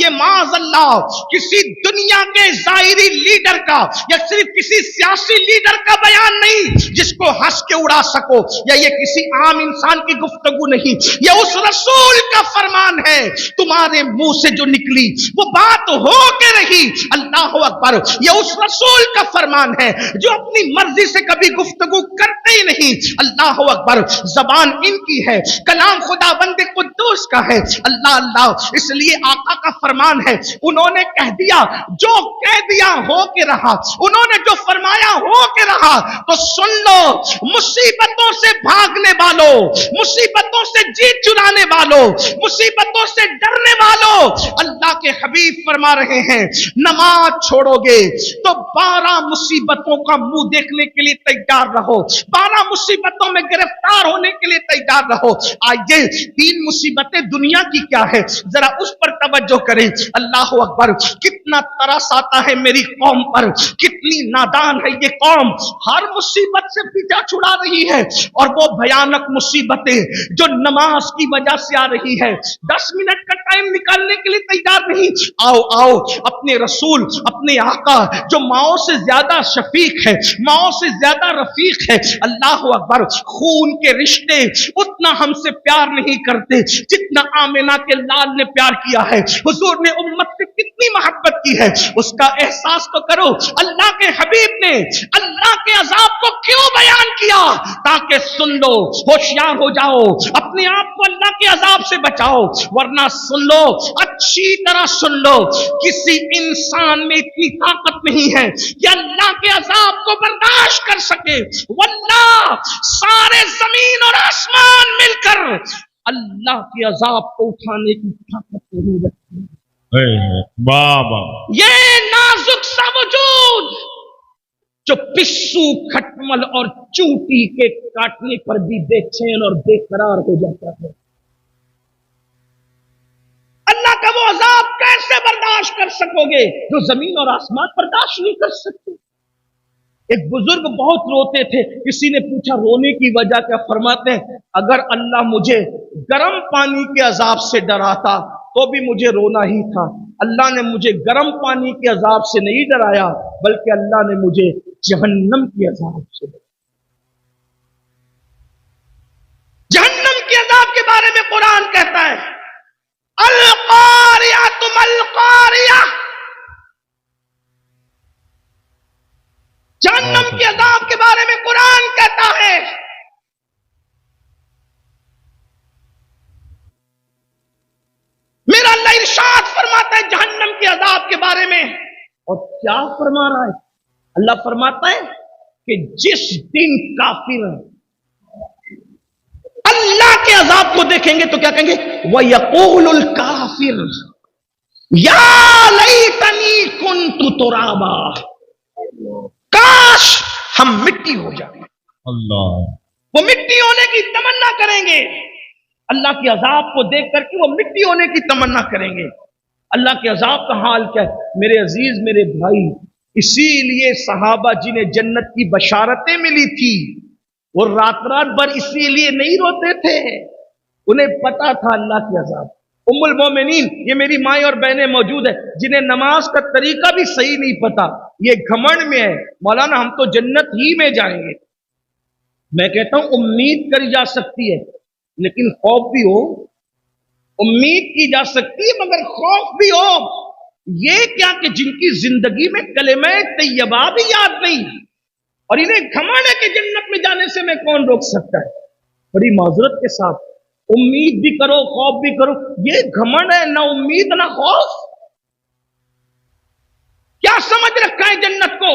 یہ معاذ اللہ کسی دنیا کے ظاہری لیڈر کا یا صرف کسی سیاسی لیڈر کا بیان نہیں جس کو ہنس کے اڑا سکو، یا یہ کسی عام انسان کی گفتگو نہیں، یہ اس رسول کا فرمان ہے۔ تمہارے منہ سے جو نکلی وہ بات ہو کے رہی، اللہ اکبر۔ یہ اس رسول کا فرمان ہے جو اپنی مرضی سے کبھی گفتگو کرتے ہی نہیں، اللہ اکبر۔ زبان ان کی ہے، کلام خدا بند قدوس کا ہے، اللہ اللہ۔ اس لیے آقا کا فرمان ہے، انہوں نے کہہ دیا، جو کہہ دیا ہو کے رہا، انہوں نے جو فرمایا ہو کے رہا۔ تو سن لو، مصیبتوں سے بھاگنے والوں، مصیبتوں سے جی چرانے والوں، مصیبتوں سے ڈرنے والوں، اللہ کے حبیب فرما رہے ہیں، نماز چھوڑو گے تو 12 مصیبتوں کا منہ دیکھنے کے لیے تیار رہو، 12 مصیبتوں میں گرفتار ہونے کے لیے تیار رہو۔ آئیے 3 مصیبتیں دنیا کی کیا ہے، ذرا اس پر توجہ کریں۔ اللہ اکبر۔ کتنا ترس آتا ہے میری قوم پر، کتنی نادان ہے یہ قوم، ہر مصیبت سے پیچھا چھڑا رہی ہے، اور وہ بھیانک مصیبتیں جو نماز کی وجہ سے آ رہی ہے، 10 منٹ کا ٹائم نکالنے کے لیے تیار نہیں۔ آؤ آؤ، اپنے رسول، اپنے آقا جو ماؤں سے زیادہ شفیق ہے، ماؤں سے زیادہ رفیق ہے، اللہ اکبر، خون کے رشتے اتنا ہم سے پیار نہیں کرتے جتنا آمنہ کے لال نے پیار کیا ہے۔ حضور نے امت سے کتنی محبت کی ہے، اس کا احساس تو کرو۔ اللہ کے حبیب نے اللہ کے عذاب کو کیوں بیان کیا؟ تاکہ سن لو، ہوشیار ہو جاؤ، اپنے آپ کو اللہ کے عذاب سے بچاؤ، ورنہ سن لو، اچھی طرح سن لو، کسی انسان میں اتنی طاقت نہیں ہے کہ اللہ کے عذاب کو برداشت کر سکے۔ واللہ سارے زمین اور آسمان مل کر اللہ کے عذاب کو اٹھانے کی طاقت نہیں رکھتے۔ بابا یہ نازک سا وجود جو پسو، کھٹمل اور چونٹی کے کاٹنے پر بھی بے چین اور بے قرار ہو جاتا ہے، اللہ کا وہ عذاب کیسے برداشت کر سکو گے جو زمین اور آسمان برداشت نہیں کر سکتے؟ ایک بزرگ بہت روتے تھے، کسی نے پوچھا رونے کی وجہ کیا؟ فرماتے ہیں، اگر اللہ مجھے گرم پانی کے عذاب سے ڈراتا تو بھی مجھے رونا ہی تھا، اللہ نے مجھے گرم پانی کے عذاب سے نہیں ڈرایا بلکہ اللہ نے مجھے جہنم کے عذاب سے ڈرایا۔ جہنم کے عذاب کے بارے میں قرآن کہتا ہے، القاریہ القاریہ، جہنم کے عذاب کے بارے میں قرآن کہتا ہے، میرا اللہ ارشاد فرماتا ہے جہنم کے عذاب کے بارے میں، اور کیا فرما رہا ہے؟ اللہ فرماتا ہے کہ جس دن کافر اللہ کے عذاب अजाब को देखेंगे तो क्या कहेंगे, वयक़ूलुल काफिर या लैतनी कुन्तु तुराबा, काश हम मिट्टी हो जाए। अल्लाह, वो मिट्टी होने की तमन्ना करेंगे, अल्लाह के अजाब को देख करके वो मिट्टी होने की तमन्ना करेंगे। अल्लाह के अजाब का हाल क्या है मेरे अजीज मेरे भाई, इसीलिए सहाबा जिन्हें जन्नत की बशारतें मिली थी वो रात रात भर इसीलिए नहीं रोते थे, उन्हें पता था अल्लाह के अजाब। उम्मुल मोमिनीन, ये मेरी माएं और बहनें मौजूद है जिन्हें नमाज का तरीका भी सही नहीं पता, ये घमंड में है मौलाना हम तो जन्नत ही में जाएंगे। मैं कहता हूं उम्मीद करी जा सकती है लेकिन खौफ भी हो, उम्मीद की जा सकती है मगर खौफ भी हो। ये क्या कि जिनकी जिंदगी में कलेमा तैयबा भी याद नहीं और इन्हें घमंड है कि जन्नत में जाने से मैं कौन रोक सकता है। बड़ी माजरत के साथ उम्मीद भी करो खौफ भी करो, ये घमंड है, ना उम्मीद ना खौफ। क्या समझ रखा है जन्नत को?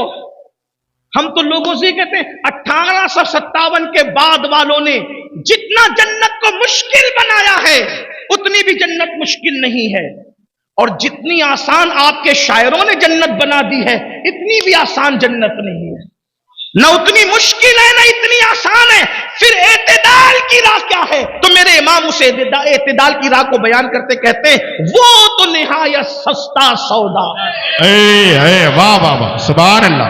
हम तो लोगों से कहते हैं 1857 के बाद वालों ने जितना जन्नत को मुश्किल बनाया है उतनी भी जन्नत मुश्किल नहीं है, और जितनी आसान आपके शायरों ने जन्नत बना दी है इतनी भी आसान जन्नत नहीं है, ना उतनी मुश्किल है ना इतनी आसान है। फिर एतदाल की राह क्या है? तो मेरे इमाम उस एतदाल की राह को बयान करते कहते हैं वो तो निहायत सस्ता सौदा। वाह वाह वाह, सुभान अल्लाह।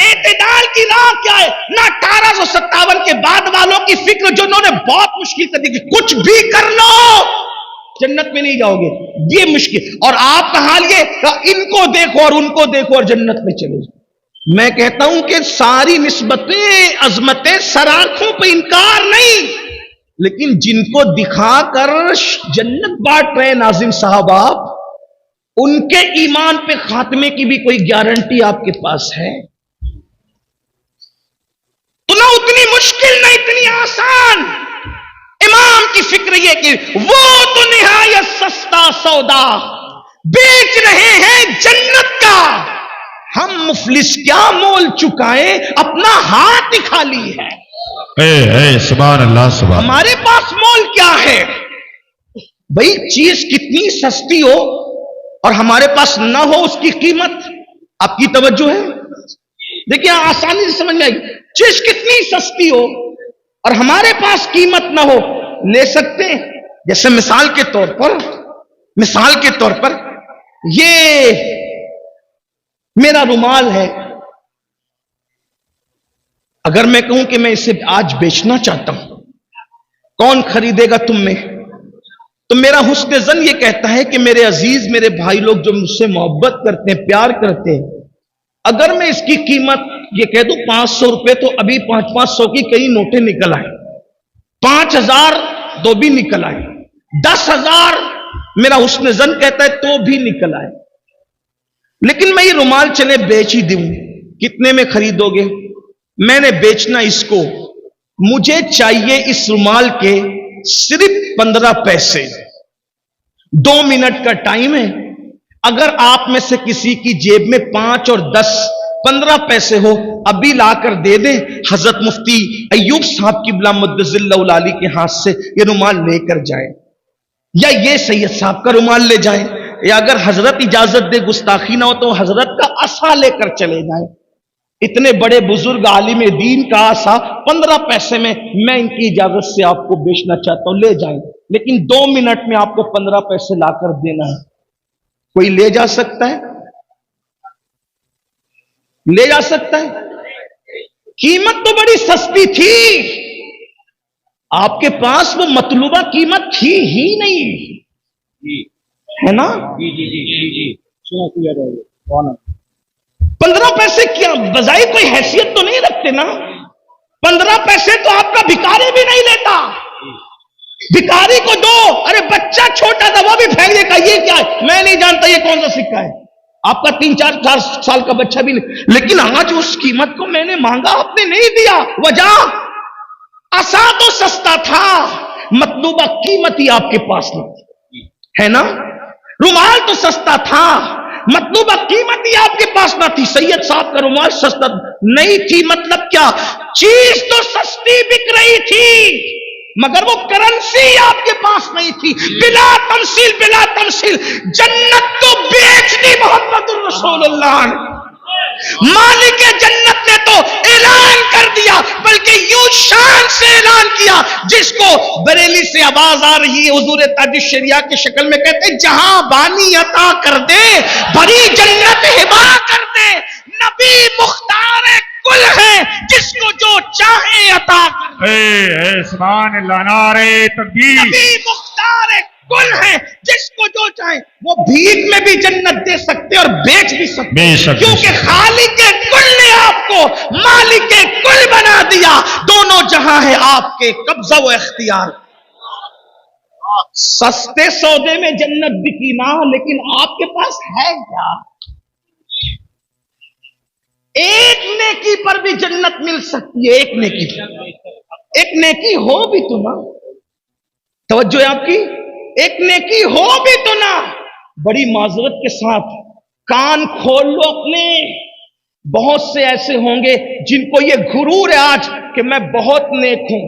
एतदाल की राह क्या है? ना 1857 के बाद वालों की फिक्र जो उन्होंने बहुत मुश्किल कर दी, कुछ भी कर लो जन्नत में नहीं जाओगे, ये मुश्किल। और आपका हाल ये इनको देखो और उनको देखो और जन्नत में चले जाओ। मैं कहता हूं कि सारी निस्बतें अजमतें सराखों पे इनकार नहीं, लेकिन जिनको दिखाकर जन्नत बांट रहे नाज़िम साहब आप, उनके ईमान पे खात्मे की भी कोई गारंटी आपके पास है? तो ना उतनी मुश्किल ना इतनी आसान। इमाम की फिक्र यह कि वो तो निहायत सस्ता सौदा बेच रहे हैं जन्नत का, हम मुफलिस क्या मोल चुकाएं, अपना हाथ ही खाली है। सुभान अल्लाह, सुभान। हमारे पास मोल क्या है भाई? चीज कितनी सस्ती हो और हमारे पास ना हो उसकी कीमत आपकी तवज्जो है? देखिए आसानी से समझ में आएगी। चीज कितनी सस्ती हो और हमारे पास कीमत ना हो, ले सकते हैं। जैसे मिसाल के तौर पर ये मेरा रुमाल है, अगर मैं कहूं कि मैं इसे आज बेचना चाहता हूं, कौन खरीदेगा तुम में? तो मेरा हुस्न ज़न ये कहता है कि मेरे अजीज मेरे भाई लोग जो मुझसे मोहब्बत करते हैं प्यार करते हैं, अगर मैं इसकी कीमत ये कह दूं 500 रुपए, तो अभी 500 की कई नोटें निकल आए, 5000 दो भी निकल आए, 10,000 मेरा हुस्न ज़न कहता है तो भी निकल आए। लेकिन मैं ये रुमाल चले बेच ही दूं, कितने में खरीदोगे? मैंने बेचना इसको, मुझे चाहिए इस रुमाल के सिर्फ 15 पैसे। 2 मिनट का टाइम है, अगर आप में से किसी की जेब में 5 और 10 15 पैसे हो, अभी लाकर दे दें, हजरत मुफ्ती अय्यूब साहब की बिला मुद्दजिल्लहुल आली के हाथ से ये रुमाल लेकर जाए, या ये सैयद साहब का रुमाल ले जाए, या अगर हजरत इजाजत दे गुस्ताखी ना हो तो हजरत का असा लेकर चले जाए। इतने बड़े बुजुर्ग आलिम दीन का आसा 15 पैसे में मैं इनकी इजाजत से आपको बेचना चाहता हूं, ले जाए, लेकिन 2 मिनट में आपको 15 पैसे लाकर देना है। कोई ले जा सकता है? ले जा सकता है? कीमत तो बड़ी सस्ती थी, आपके पास वो मतलूबा कीमत थी ही नहीं, है ना? जी 15 पैसे क्या बजाय कोई हैसियत तो नहीं रखते ना? 15 पैसे तो आपका भिखारी भी नहीं लेता। भिखारी को दो, अरे बच्चा छोटा था वो भी फेंक देगा, ये क्या है मैं नहीं जानता, ये कौन सा सिक्का है। आपका 3-4 साल का बच्चा भी नहीं, लेकिन आज उस कीमत को मैंने मांगा, आपने नहीं दिया। वजह असा तो सस्ता था, मतलूबा कीमत ही आपके पास नहीं, है ना? रुमाल तो सस्ता था, मतलूबा कीमत ही आपके पास ना थी। सैयद साहब का रुमाल सस्ता नहीं थी, मतलब क्या? चीज तो सस्ती बिक रही थी, مگر وہ کرنسی آپ کے پاس نہیں تھی. بلا تمثیل جنت تو بیچ دی محمد الرسول اللہ نے. مالک جنت نے تو اعلان کر دیا، بلکہ یوں شان سے اعلان کیا جس کو بریلی سے آواز آ رہی ہے، حضور تاج الشریعہ کی شکل میں کہتے ہیں جہاں بانی عطا کر دے، بھری جنت ہبا کر دے. نبی مختار کل ہے، جس کو جو چاہے عطا کر دے. سبحان اللہ، نعرہ تکبیر. نبی مختار کل ہے، جس کو جو چاہے. وہ بھیک میں بھی جنت دے سکتے اور بیچ بھی سکتے، کیونکہ خالق کل نے آپ کو مالک کل بنا دیا. دونوں جہاں ہے آپ کے قبضہ و اختیار. سستے سودے میں جنت بکی نہ، لیکن آپ کے پاس ہے کیا؟ ایک نیکی پر بھی جنت مل سکتی ہے. ایک نیکی ہو بھی تو نا. توجہ ہے آپ کی. ایک نیکی ہو بھی تو نا. بڑی معذرت کے ساتھ کان کھول لو اپنے. بہت سے ایسے ہوں گے جن کو یہ غرور ہے آج کہ میں بہت نیک ہوں،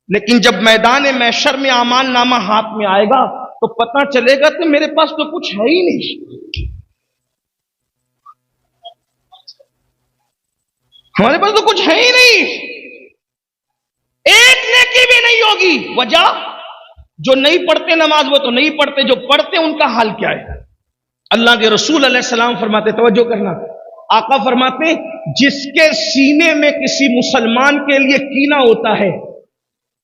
لیکن جب میدان محشر میں اعمال نامہ ہاتھ میں آئے گا تو پتہ چلے گا کہ میرے پاس تو کچھ ہے ہی نہیں. ہمارے پاس تو کچھ ہے ہی نہیں. ایک نیکی بھی نہیں ہوگی. وجہ جو نہیں پڑھتے نماز وہ تو نہیں پڑھتے، جو پڑھتے ان کا حال کیا ہے؟ اللہ کے رسول علیہ السلام فرماتے، توجہ کرنا، آقا فرماتے جس کے سینے میں کسی مسلمان کے لیے کینہ ہوتا ہے،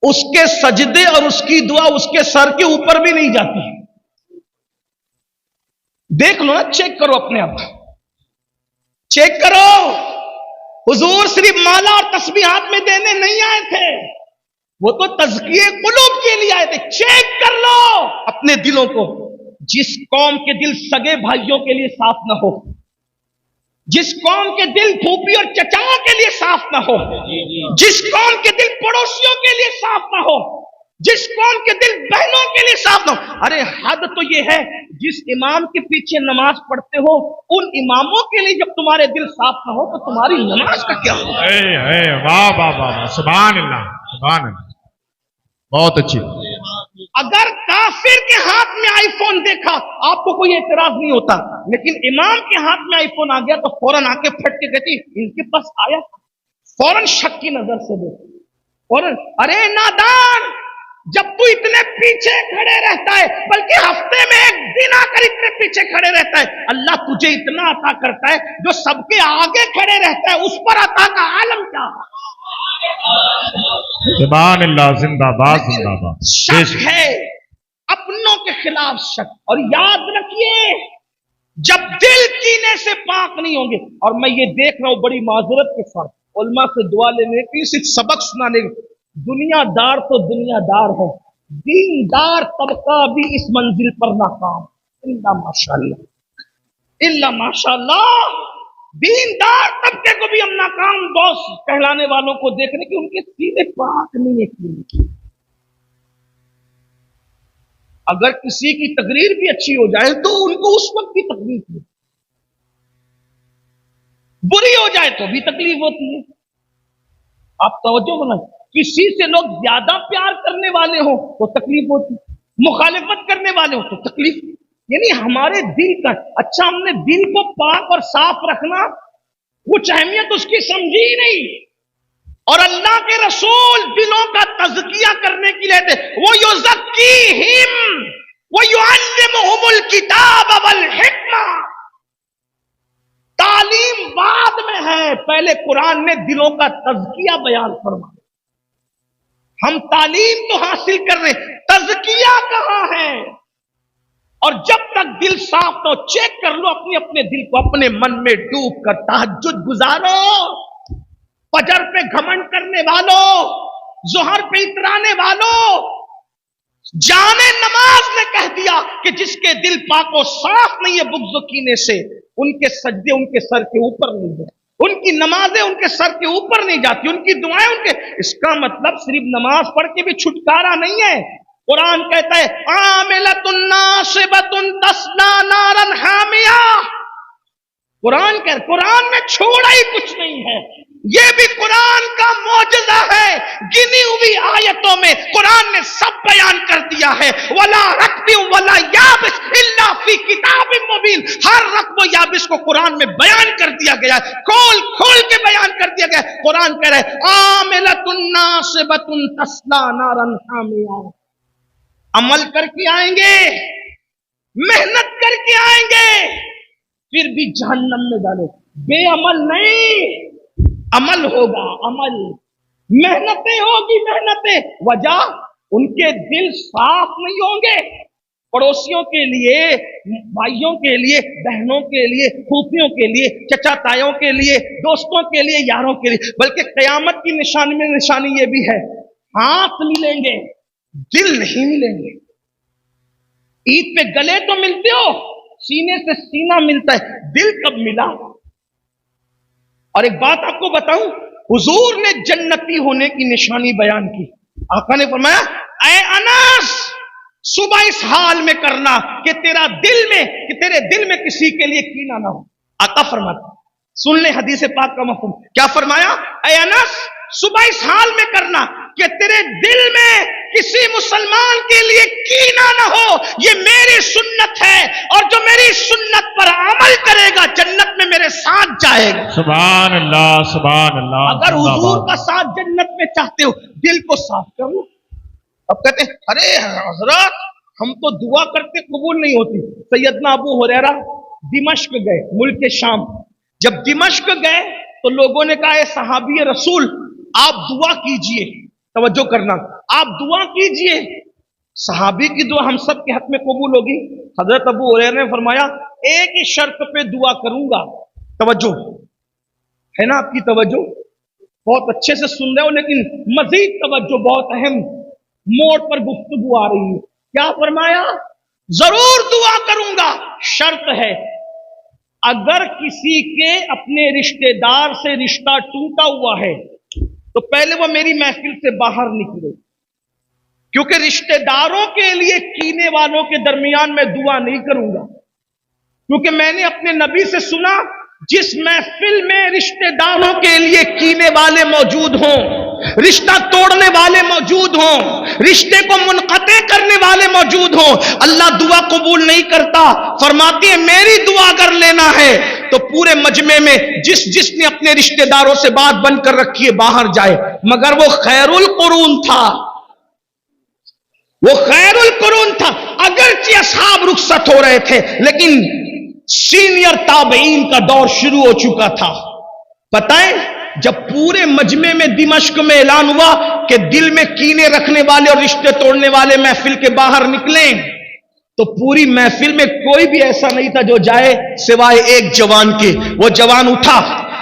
اس کے سجدے اور اس کی دعا اس کے سر کے اوپر بھی نہیں جاتی. دیکھ لو نا، چیک کرو اپنے آپ، چیک کرو. حضور صرف مالا اور تسبیحات میں دینے نہیں آئے تھے، وہ تو تزکیے قلوب کے لیے آئے تھے. چیک کر لو اپنے دلوں کو. جس قوم کے دل سگے بھائیوں کے لیے صاف نہ ہو، جس قوم کے دل پھوپھی اور چچاؤں کے لیے صاف نہ ہو، جس قوم کے دل پڑوسیوں کے لیے صاف نہ ہو، جس قوم کے دل بہنوں کے لیے صاف نہ ہو. ارے حد تو یہ ہے جس امام کے پیچھے نماز پڑھتے ہو ان اماموں کے لیے جب تمہارے دل صاف نہ ہو تو تمہاری نماز کا کیا ہوگا؟ واہ واہ واہ، سبحان اللہ، سبحان اللہ، بہت اچھی. اگر کافر کے ہاتھ میں آئی فون دیکھا آپ کو کوئی اعتراض نہیں ہوتا، لیکن امام کے ہاتھ میں آئی فون آ گیا تو فوراً آ کے پھٹ کے کہتی ان کے پاس آیا. فوراً شک کی نظر سے دیکھ، فوراً ارے نادان، جب تو اتنے پیچھے کھڑے رہتا ہے، بلکہ ہفتے میں ایک دن آ کر اتنے پیچھے کھڑے رہتا ہے، اللہ تجھے اتنا عطا کرتا ہے جو سب کے آگے کھڑے رہتا ہے، اس پر عطا کا عالم کیا؟ سبحان اللہ، زندہ باد، زندہ باد. شک ہے اپنوں کے خلاف شک. اور یاد رکھیے جب دل کینے سے پاک نہیں ہوں گے، اور میں یہ دیکھ رہا ہوں بڑی معذرت کے ساتھ علماء سے دعا لینے کے لیے، صرف سبق سنانے کے، دنیا دار تو دنیا دار ہے، دیندار طبقہ بھی اس منزل پر ناکام. اللہ ماشاءاللہ، اللہ ماشاءاللہ. دیندار طبقے کو بھی ہم ناکام باس کہلانے والوں کو دیکھنے کی ان کے سینے پاک نہیں ہے. اگر کسی کی تقریر بھی اچھی ہو جائے تو ان کو اس وقت بھی تکلیف ہوتی، بری ہو جائے تو بھی تکلیف ہوتی ہے. آپ توجہ بنائیں، کسی سے لوگ زیادہ پیار کرنے والے ہوں تو تکلیف ہوتی، مخالفت کرنے والے ہوں تو تکلیف. یعنی ہمارے دل کا، اچھا ہم نے دل کو پاک اور صاف رکھنا، کچھ اہمیت اس کی سمجھی ہی نہیں. اور اللہ کے رسول دلوں کا تزکیہ کرنے کے لیے تھے، وہ یزکیہم ویعلمہم الکتاب والحکمہ. تعلیم بعد میں ہے، پہلے قرآن نے دلوں کا تزکیہ بیان فرمایا. ہم تعلیم تو حاصل کر رہے ہیں، تزکیہ کہاں ہے؟ اور جب تک دل صاف نہ ہو، چیک کر لو اپنے دل کو، اپنے من میں ڈوب کر تہجد گزارو. فجر پہ گھمنڈ کرنے والوں، ظہر پہ اترانے والوں، جانے نماز نے کہہ دیا کہ جس کے دل پاک و صاف نہیں ہے بغض و کینے سے، ان کے سجدے ان کے سر کے اوپر نہیں ہے، ان کی نمازیں ان کے سر کے اوپر نہیں جاتی، ان کی دعائیں ان کے. اس کا مطلب صرف نماز پڑھ کے بھی چھٹکارا نہیں ہے. قرآن کہتا ہے عاملۃ ناصبۃ تصلی نارا حامیہ. قرآن میں چھوڑا ہی کچھ نہیں ہے. یہ بھی قرآن کا معجزہ ہے. گنی ہوئی آیتوں میں قرآن نے سب بیان کر دیا ہے. وَلَا رَطْبٍ وَلَا يَابِسٍ إِلَّا فِي كِتَابٍ مُبِينٍ. ہر رطب و یابس کو قرآن میں بیان کر دیا گیا ہے, کھول کے بیان کر دیا گیا ہے. قرآن کہہ رہے عَامِلَةٌ نَاصِبَةٌ تَصْلَىٰ نَارًا حَامِيَةً. عمل کر کے آئیں گے, محنت کر کے آئیں گے, پھر بھی جہنم میں ڈالے. بے عمل نہیں, عمل ہوگا, عمل, محنتیں ہوگی, محنتیں. وجہ ان کے دل صاف نہیں ہوں گے. پڑوسیوں کے لیے, بھائیوں کے لیے, بہنوں کے لیے, پھوپھیوں کے لیے, چچا تایوں کے لیے, دوستوں کے لیے, یاروں کے لیے. بلکہ قیامت کی نشانی میں نشانی یہ بھی ہے, ہاتھ ملیں گے, دل نہیں ملیں گے. عید پہ گلے تو ملتے ہو, سینے سے سینہ ملتا ہے, دل کب ملا؟ اور ایک بات آپ کو بتاؤں, حضور نے جنتی ہونے کی نشانی بیان کی. آقا نے فرمایا اے انس, صبح اس حال میں کرنا کہ تیرے دل میں کسی کے لیے کینہ نہ ہو. آقا فرماتا, سن لیں حدیث پاک کا مفہوم. کیا فرمایا؟ اے انس, صبح اس حال میں کرنا کہ تیرے دل میں کسی مسلمان کے لیے کینہ نہ ہو. یہ میری سنت ہے, اور جو میری سنت پر عمل کرے گا جنت میں میرے ساتھ جائے گا. سبحان اللہ, سبحان اللہ. اگر حضور کا ساتھ جنت میں چاہتے ہو, دل کو صاف کرو. اب کہتے ہیں ارے حضرت ہم تو دعا کرتے قبول نہیں ہوتی. سیدنا ابو ہریرہ دمشق گئے, ملک شام. جب دمشق گئے تو لوگوں نے کہا اے صحابی رسول آپ دعا کیجئے. توجہ کرنا, آپ دعا کیجئے, صحابی کی دعا ہم سب کے حق میں قبول ہوگی. حضرت ابو ہریرہ نے فرمایا ایک ہی شرط پہ دعا کروں گا. توجہ ہے نا, آپ کی توجہ بہت اچھے سے سن رہے ہو, لیکن مزید توجہ, بہت اہم موڑ پر گفتگو آ رہی ہے. کیا فرمایا؟ ضرور دعا کروں گا, شرط ہے اگر کسی کے اپنے رشتہ دار سے رشتہ ٹوٹا ہوا ہے تو پہلے وہ میری محفل سے باہر نکلے, کیونکہ رشتہ داروں کے لیے کینے والوں کے درمیان میں دعا نہیں کروں گا. کیونکہ میں نے اپنے نبی سے سنا جس محفل میں رشتہ داروں کے لیے کینے والے موجود ہوں, رشتہ توڑنے والے موجود ہوں, رشتے کو منقطع کرنے والے موجود ہوں, اللہ دعا قبول نہیں کرتا. فرماتے ہیں میری دعا اگر لینا ہے تو پورے مجمع میں جس نے اپنے رشتہ داروں سے بات بند کر رکھی ہے باہر جائے. مگر وہ خیر القرون تھا, وہ خیر القرون تھا. اگرچہ اصحاب رخصت ہو رہے تھے لیکن سینئر تابعین کا دور شروع ہو چکا تھا. پتہ ہے جب پورے مجمع میں دمشق میں اعلان ہوا کہ دل میں کینے رکھنے والے اور رشتے توڑنے والے محفل کے باہر نکلیں, تو پوری محفل میں کوئی بھی ایسا نہیں تھا جو جائے سوائے ایک جوان کے. وہ جوان اٹھا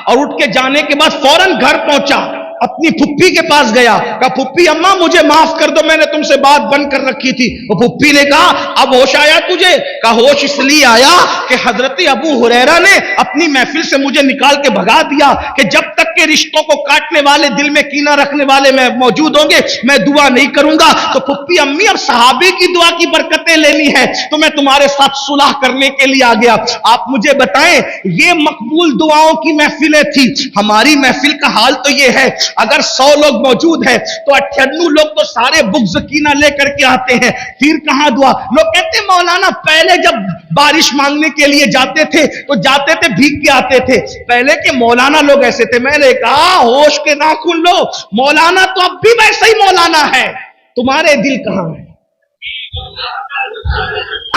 اور اٹھ کے جانے کے بعد فوراً گھر پہنچا, اپنی پھپھی کے پاس گیا, کہا پھپھی اماں مجھے معاف کر دو, میں نے تم سے بات بند کر رکھی تھی. وہ پھپھی نے کہا اب ہوش آیا تجھے؟ کہا ہوش اس لیے آیا کہ حضرت ابو ہریرہ نے اپنی محفل سے مجھے نکال کے بھگا دیا کہ جب تک کہ رشتوں کو کاٹنے والے, دل میں کینہ رکھنے والے میں موجود ہوں گے میں دعا نہیں کروں گا. تو پھپھی امی اب صحابی کی دعا کی برکتیں لینی ہے تو میں تمہارے ساتھ صلح کرنے کے لیے آ گیا. آپ مجھے بتائیں یہ مقبول دعاؤں کی محفلیں تھی. ہماری محفل کا حال تو یہ ہے اگر 100 لوگ موجود ہیں تو 98 لوگ تو سارے بغض کینہ لے کر کے آتے ہیں, پھر کہاں دعا. لوگ کہتے ہیں مولانا پہلے جب بارش مانگنے کے لیے جاتے تھے تو جاتے تھے بھیگ کے آتے تھے, پہلے کے مولانا لوگ ایسے تھے. میں نے کہا ہوش کے ناخن لو, مولانا تو اب بھی ویسا ہی مولانا ہے, تمہارے دل کہاں ہے؟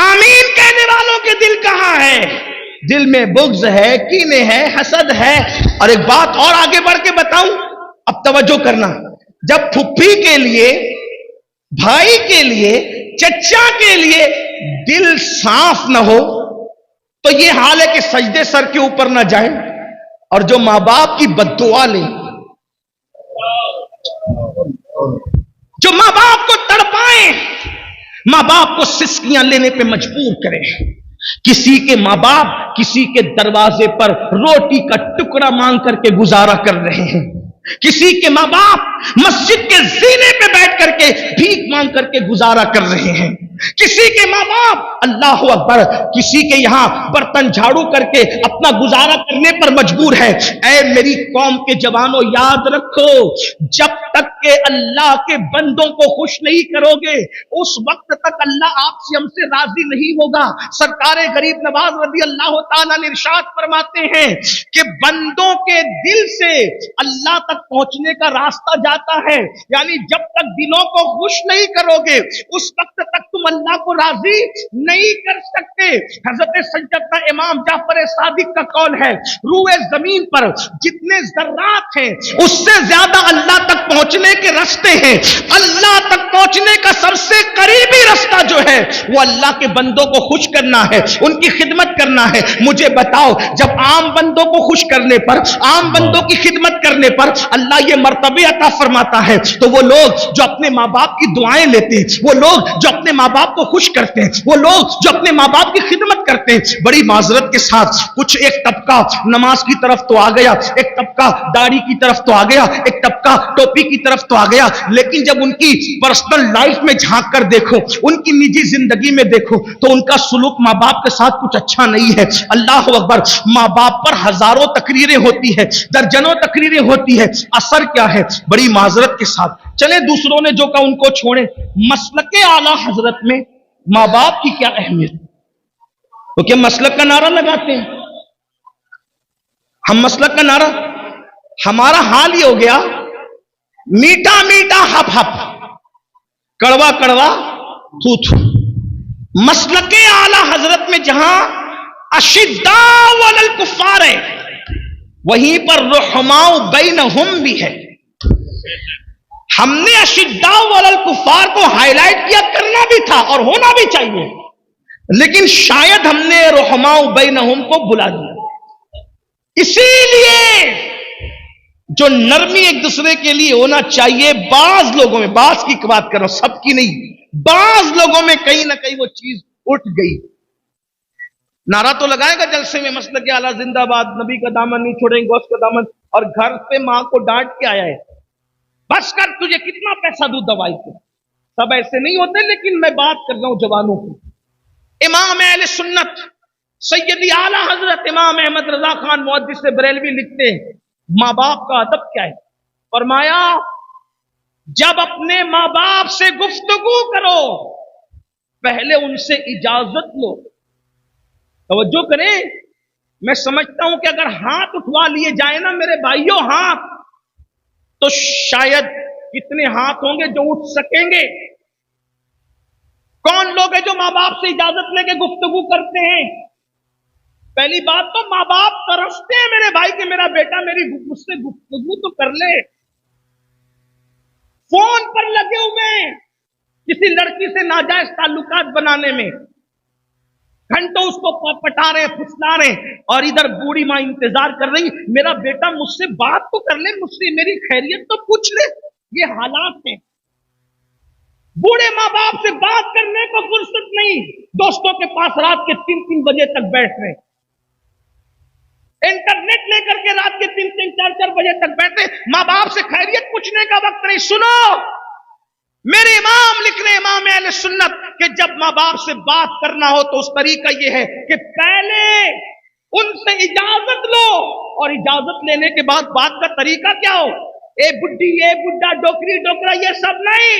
آمین کہنے والوں کے دل کہاں ہے؟ دل میں بغض ہے, کینے ہے, حسد ہے. اور ایک بات اور آگے بڑھ کے بتاؤں, اب توجہ کرنا, جب پھپھی کے لیے, بھائی کے لیے, چچا کے لیے دل صاف نہ ہو تو یہ حال ہے کہ سجدے سر کے اوپر نہ جائیں اور جو ماں باپ کی بد دعا لیں, جو ماں باپ کو تڑپائیں, ماں باپ کو سسکیاں لینے پہ مجبور کریں. کسی کے ماں باپ کسی کے دروازے پر روٹی کا ٹکڑا مانگ کر کے گزارا کر رہے ہیں, کسی کے ماں باپ مسجد کے زینے پہ بیٹھ کر کے بھیک مانگ کر کے گزارا کر رہے ہیں, किसी के माँ बाप अल्लाह अकबर किसी के यहां बर्तन झाड़ू करके अपना गुजारा करने पर मजबूर है। ऐ मेरी कौम के जवानों, याद रखो, जब तक के अल्लाह के बंदों को खुश नहीं करोगे उस वक्त तक अल्लाह आपसे हमसे राजी नहीं होगा। सरकारे गरीब नवाज रज़ी अल्लाह ताला ने इरशाद फरमाते हैं कि बंदों के दिल से अल्लाह तक पहुंचने का रास्ता जाता है, यानी जब तक दिलों को खुश नहीं करोगे उस वक्त तक तुम अल्लाह को राजी नहीं कर सकते। हजरत सज्जदना इमाम जाफर सादिक का कौल है, रूए जमीन पर जितने जर्रात हैं उससे ज्यादा अल्लाह तक पहुंचने के रास्ते हैं। अल्लाह तक पहुंचने का सबसे करीबी रास्ता जो है वो अल्लाह के बंदों को खुश करना है, उनकी खिदमत करना है। मुझे बताओ, जब आम बंदों को खुश करने पर, आम बंदों की खिदमत करने पर अल्लाह ये मर्तबे अता फरमाता है, तो वो लोग जो अपने माँ बाप की दुआएं लेते हैं, वो लोग जो अपने माँ बाप को खुश करते हैं, वो लोग जो अपने माँ बाप की खिदमत करते हैं, बड़ी माजरत के साथ कुछ एक तबका नमाज की तरफ तो आ गया, एक तबका दाढ़ी की तरफ तो आ गया, एक तबका टोपी की तरफ तो आ गया, लेकिन जब उनकी पर्सनल लाइफ में झांक कर देखो, उनकी निजी जिंदगी में देखो, तो उनका सुलूक माँ बाप के साथ कुछ अच्छा नहीं है। अल्लाह अकबर, माँ बाप पर हजारों तकरीरें होती है, दर्जनों तकरीरें होती है, असर क्या है? बड़ी माजरत के साथ चले, दूसरों ने जो कहा उनको छोड़े, मसलके आला हजरत में माँ बाप की क्या अहमियत? तो क्या मसलक का नारा लगाते हैं हम? मसलक का नारा, हमारा हाल ये हो गया, मीठा मीठा हप हप, कड़वा कड़वा थू थू। मसलके आला हजरत में जहां अशिद्दा वलल कुफ्फार है, वहीं पर रुहमाउ बैनहुम भी है। हमने अशिद्दा वलल कुफ्फार को हाईलाइट किया, करना भी था और होना भी चाहिए, लेकिन शायद हमने रुहमाउ बैनहुम को बुला दिया। इसीलिए जो नरमी एक दूसरे के लिए होना चाहिए, बाज लोगों में, बाज की बात कर रहा हूं, सबकी नहीं, बाज लोगों में कहीं ना कहीं वो चीज उठ गई। नारा तो लगाएगा जलसे में, मसलक आला जिंदाबाद, नबी का दामन नहीं छोड़ेंगे, गौस का दामन, और घर पे मां को डांट के आया है, बस कर, तुझे कितना पैसा दूं दवाई पे। सब ऐसे नहीं होते, लेकिन मैं बात कर रहा हूं जवानों की। इमाम अहले सुन्नत सैयदी आला हजरत इमाम अहमद रजा खान मुहद्दिस बरेलवी लिखते हैं, माँ बाप का अदब क्या है? फरमाया, जब अपने माँ बाप से गुफ्तगू करो पहले उनसे इजाजत लो। तवज्जो करें, मैं समझता हूं कि अगर हाथ उठवा लिए जाए ना मेरे भाइयों, हाथ, तो शायद कितने हाथ होंगे जो उठ सकेंगे। कौन लोग हैं जो माँ बाप से इजाजत लेके गुफ्तगू करते हैं? पहली बात तो माँ बाप तरसते हैं मेरे भाई के मेरा बेटा मेरी मुझसे गुफ्तगू तो कर ले। फोन पर लगे हुए हैं किसी लड़की से नाजायज ताल्लुकात बनाने में, घंटों उसको पटा रहे, फुसला रहे, और इधर बूढ़ी मां इंतजार कर रही, मेरा बेटा मुझसे बात तो कर ले, मुझसे मेरी खैरियत तो पूछ ले। ये हालात हैं। बूढ़े माँ बाप से बात करने को फुर्सत नहीं, दोस्तों के पास रात के 3-3 बजे तक बैठ रहे, इंटरनेट लेकर के रात के 3-3, 4-4 बजे तक बैठे, माँ बाप से खैरियत पूछने का वक्त नहीं। सुनो, मेरे इमाम लिख रहे, इमाम अहले सुन्नत, कि जब माँ बाप से बात करना हो तो उस तरीका यह है कि पहले उनसे इजाजत लो, और इजाजत लेने के बाद बात का तरीका क्या हो? ए बुड्ढी, ए बुड्ढा, डोकरी डोकरा, ये सब नहीं,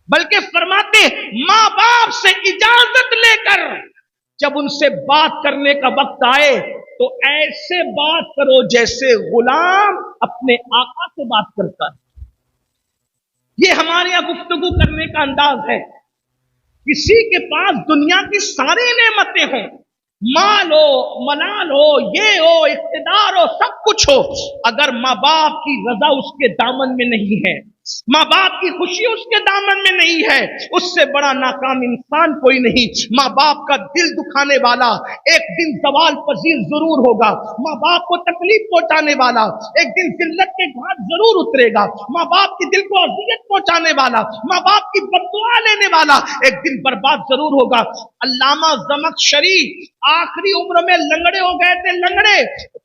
बल्कि फरमाते माँ बाप से इजाजत लेकर जब उनसे बात करने का वक्त आए तो ऐसे बात करो जैसे गुलाम अपने आका से बात करता है। ये हमारे यहां गुफ्तगू करने का अंदाज है। किसी के पास दुनिया की सारी नेमतें हों, माल हो, मलाल हो, ये हो, इख्तिदार हो, सब कुछ हो, अगर माँ बाप की रजा उसके दामन में नहीं है, माँ बाप की खुशी उसके दामन में नहीं है, उससे बड़ा नाकाम इंसान कोई नहीं। माँ बाप का दिल दुखाने वाला एक दिन सवाल पजीर जरूर होगा, माँ बाप को तकलीफ पहुंचाने वाला एक दिन जिल्लत के घाट जरूर उतरेगा, माँ बाप के दिल को अजियत पहुंचाने वाला, माँ बाप की बद्दुआ लेने वाला एक दिन बर्बाद जरूर होगा। अल्लामा ज़मख़शरी आखिरी उम्र में लंगड़े हो गए थे, लंगड़े।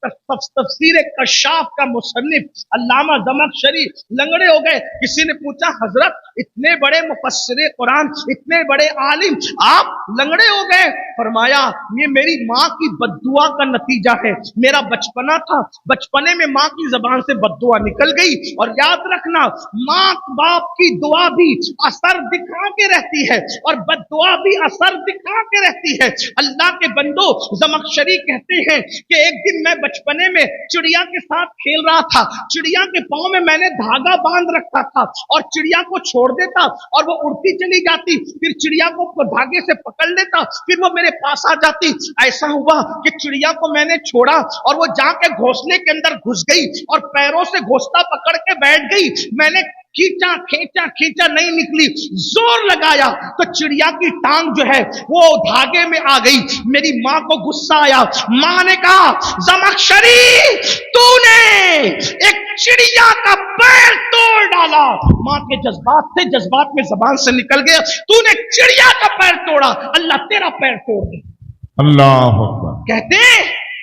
तफसीर कशाफ का मुसन्निफ अल्लामा ज़मख़शरी लंगड़े हो गए। किसी ने पूछा, हजरत इतने बड़े मुफस्सिर कुरान, इतने बड़े आलिम, आप लंगड़े हो गए? फरमाया, ये मेरी माँ की बद्दुआ का नतीजा है। मेरा बचपना था, बचपने में माँ की जबान से बद्दुआ निकल गई। और याद रखना, माँ बाप की दुआ भी असर दिखा के रहती है और बद्दुआ भी असर दिखा के रहती है। अल्लाह के बंदो, ज़मख़शरी कहते हैं कि एक दिन मैं बचपने में चिड़िया के साथ खेल रहा था। चिड़िया के पांव में मैंने धागा बांध रखा था और चिड़िया को छोड़ देता और वो उड़ती चली जाती, फिर चिड़िया को धागे से पकड़ लेता, फिर वो मेरे पास आ जाती। ऐसा हुआ कि चिड़िया को मैंने छोड़ा और वो जाके घोंसले के अंदर घुस गई और पैरों से घोंसला पकड़ के बैठ गई। मैंने खींचा खींचा खींचा, नहीं निकली। जोर लगाया तो चिड़िया की टांग जो है वो धागे में आ गई। मेरी माँ को गुस्सा आया। माँ ने कहा, ज़मख़शरी तूने एक चिड़िया का पैर तोड़ डाला। माँ के जज्बात थे, जज्बात में जबान से निकल गया, तूने चिड़िया का पैर तोड़ा, अल्लाह तेरा पैर तोड़ दे। अल्लाह अकबर। कहते हैं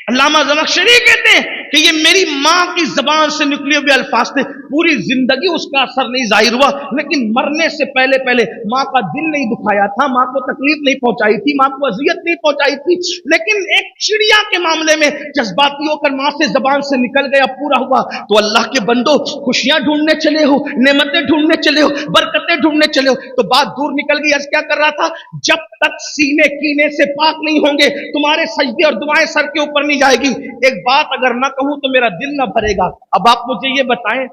अल्लामा ज़मख़शरी कहते हैं कि ये मेरी माँ की जबान से निकले हुए अल्फाज थे। पूरी जिंदगी उसका असर नहीं जाहिर हुआ, लेकिन मरने से पहले पहले माँ का दिल नहीं दुखाया था, माँ को तकलीफ नहीं पहुंचाई थी, माँ को अजियत नहीं पहुंचाई थी। लेकिन एक चिड़िया के मामले में जज्बाती होकर माँ से जबान से निकल गया, पूरा हुआ। तो अल्लाह के बंदो, खुशियां ढूंढने चले हो, नेमतें ढूंढने चले हो, बरकतें ढूंढने चले हो, तो बात दूर निकल गई। अर्ज क्या कर रहा था, जब तक सीने कीने से पाक नहीं होंगे, तुम्हारे सजदे और दुआएं सर के ऊपर नहीं जाएगी। एक बात अगर ना कहूं तो मेरा दिल ना भरेगा। अब आप मुझे ये बताएं,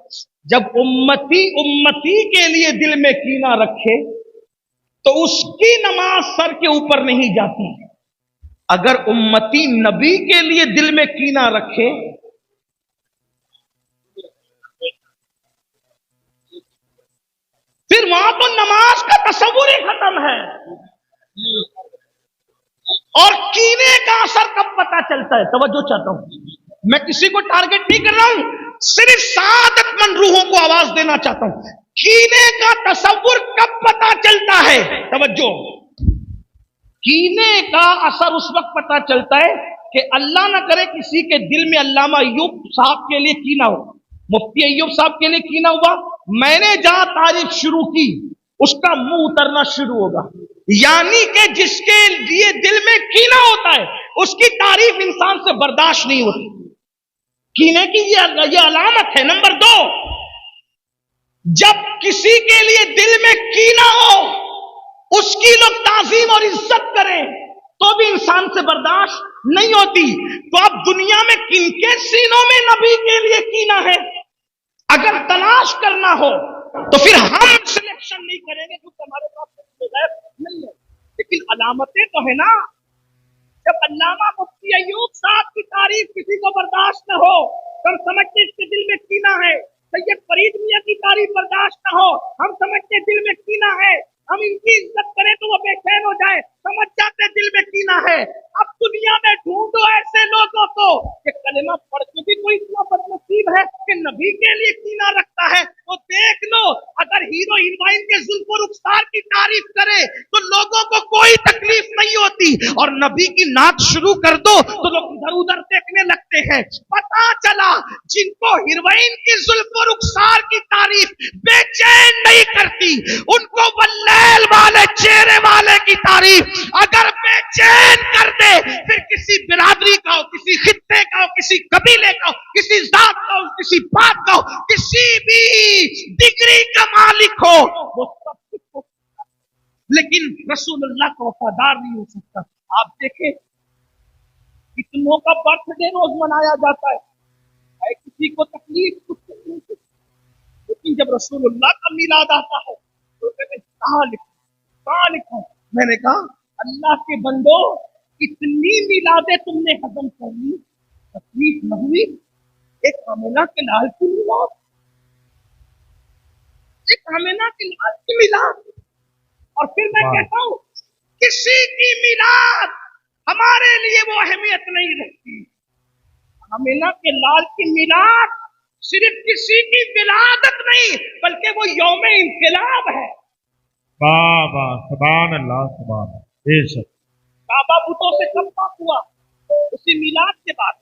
जब उम्मती के लिए दिल में कीना रखे तो उसकी नमाज सर के ऊपर नहीं जाती। अगर उम्मती नबी के लिए दिल में कीना रखे फिर वहां तो नमाज का तसव्वुर ही खत्म है। और कीने का असर कब पता चलता है? तवज्जो चाहता हूं, मैं किसी को टारगेट नहीं कर रहा हूं, सिर्फ सादतमंद रूहों को आवाज देना चाहता हूं। कीने का तसव्वुर कब पता चलता है? तवज्जो, कीने का असर उस वक्त पता चलता है कि अल्लाह ना करे किसी के दिल में अल्लामा अय्यूब साहब के लिए कीना हो, मुफ्ती अय्यूब साहब के लिए कीना हुआ, मैंने जहां तारीफ शुरू की उसका मुंह उतरना शुरू होगा। यानी कि जिसके लिए दिल में कीना होता है उसकी तारीफ इंसान से बर्दाश्त नहीं होती। कीने की ये अलामत है। नंबर 2, जब किसी के लिए दिल में कीना हो, उसकी लोग ताजीम और इज्जत करें तो भी इंसान से बर्दाश्त नहीं होती। तो अब दुनिया में किनके सीनों में नबी के लिए कीना है? अगर तलाश करना हो तो फिर हम सिलेक्शन नहीं करेंगे क्योंकि हमारे पास नहीं है, लेकिन अलामतें तो है ना। जब अल्लामा मुफ्ती अय्यूब साहब की तारीफ किसी को बर्दाश्त न हो, हम समझते इसके दिल में कीना है। सैयद फरीद मियां की तारीफ बर्दाश्त न हो, हम समझते दिल में कीना है। हम इनकी इज्जत करें तो वो बेचैन हो जाए, समझ जाते दिल में कीना है। अब दुनिया में ढूंढो ऐसे लोगों को कि कलेमा पढ़ के भी कोई इतना बदनसीब है कि नबी के लिए कीना रखता है। तो देख लो, अगर हीरो हीरोइन के जुल्फ रुखसार की तारीफ करे तो लोगों को कोई तकलीफ नहीं होती, और नबी की नात शुरू कर दो तो लोग इधर उधर देखने लगते हैं। पता चला जिनको हीरोइन की जुल्फ रुखसार की तारीफ बेचैन नहीं करती, उनको वल्लैल वाले चेहरे वाले की तारीफ अगर बेचैन कर दे, फिर किसी बिरादरी का हो, किसी खित्ते का हो, किसी कबीले का हो, किसी जात का हो, किसी बात का हो, किसी भी डिग्री का मालिक हो, वो सब कुछ हो, लेकिन रसूलुल्लाह का वफादार नहीं हो सकता। आप देखें, कितनों का बर्थडे रोज मनाया जाता है, किसी को तकलीफ, कुछ तकलीफ, लेकिन जब रसूलुल्लाह का मिलाद आता है तो कहाँ लिखूं? मैंने कहा, अल्लाह के बंदो, इतनी मिलादे तुमने खत्म कर ली, तकलीफ न हुई? एक आमिना के लाल की मिलाद, एक आमिना के लाल की मिलाद। और फिर मैं कहता हूं, किसी की मिलाद हमारे लिए वो अहमियत नहीं रखती। आमिना के लाल की मिलाद सिर्फ किसी की विलादत नहीं, बल्कि वो यौम इंक़िलाब है। वाह वाह, सुभान अल्लाह, सुभान अल्लाह। काबा बुतों से कब पाक हुआ? उसी मिलाद के बाद।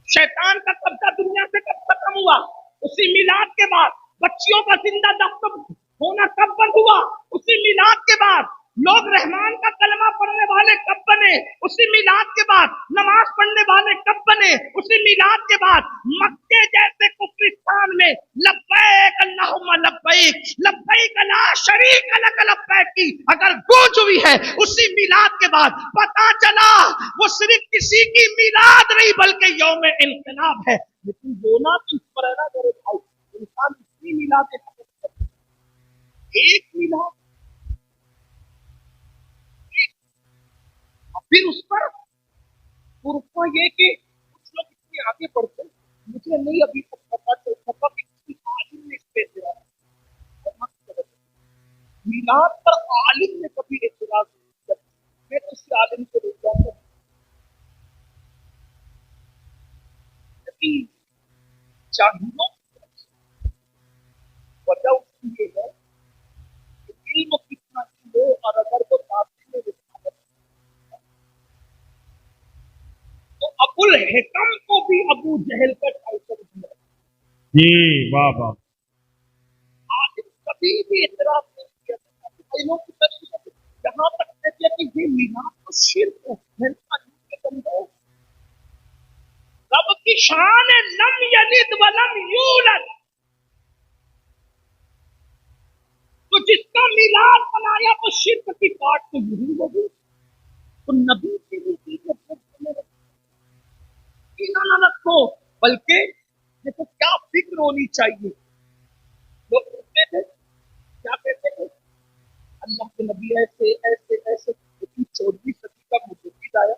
शैतान का कब्जा दुनिया से कब खत्म हुआ? उसी मिलाद के बाद। बच्चियों का जिंदा दफ्तर होना कब बंद हुआ? उसी मिलाद के बाद। लोग रहमान का कलमा पढ़ने वाले कब बने? उसी मिलाद के बाद। नमाज पढ़ने वाले कब बने? उसी मिलाद के बाद। मक्के जैसे कुफरिस्तान में लब्बैक अल्लाहुम्मा लब्बैक, लब्बैक ला शरीक लक लब्बैक की अगर गूंज हुई है उसी मिलाद के बाद। पता चला वो सिर्फ किसी की मिलाद नहीं बल्कि यौम इनकलाब है। लेकिन रोना तो इस पर है ना मेरे भाई, इंसान इतनी मिलाद एक मिलाद फिर उस पर पुरखा ये कि कुछ लोग इतने आगे बढ़ते, मुझे नहीं अभी तक पता चल सका कि किसी आलिम ने इस पे एतराज। मिलाद पर आलिम ने कभी एतराज नहीं किया। मैं तो उस आलिम को देख जाता हूं, लेकिन चाहिए वजह उसकी ये है कि इल्म कितना लो और अगर वो बातें में तो अबुल हिकम को भी अबू जहल का टाइटल दिया। जी वाह वाह। आलिम कभी भी एतराज नहीं किया। जहां तक कहते हैं कि ये मिलाद तो शिर्क है, रब की शान है लम यलिद व लम यूलद। तो जिसका मिलाद बनाया तो शिर्क की काट तो यही होगी। तो नबी के लिए न रखो, बल्कि देखो क्या फिक्र होनी चाहिए। लोग कहते थे, क्या कहते थे, अल्लाह के नबी ऐसे ऐसे ऐसे। लेकिन 14वीं सदी का मुजद्दिद आया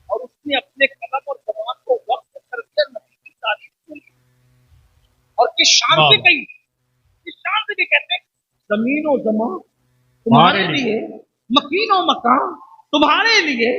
और उसने अपने कलम और जबान को वक्त कर दिया नबी की तारीफ के लिए। और किस शान से कही, किस शान से कहते हैं, जमीन और जमा तुम्हारे लिए, मकीन और मकान तुम्हारे लिए,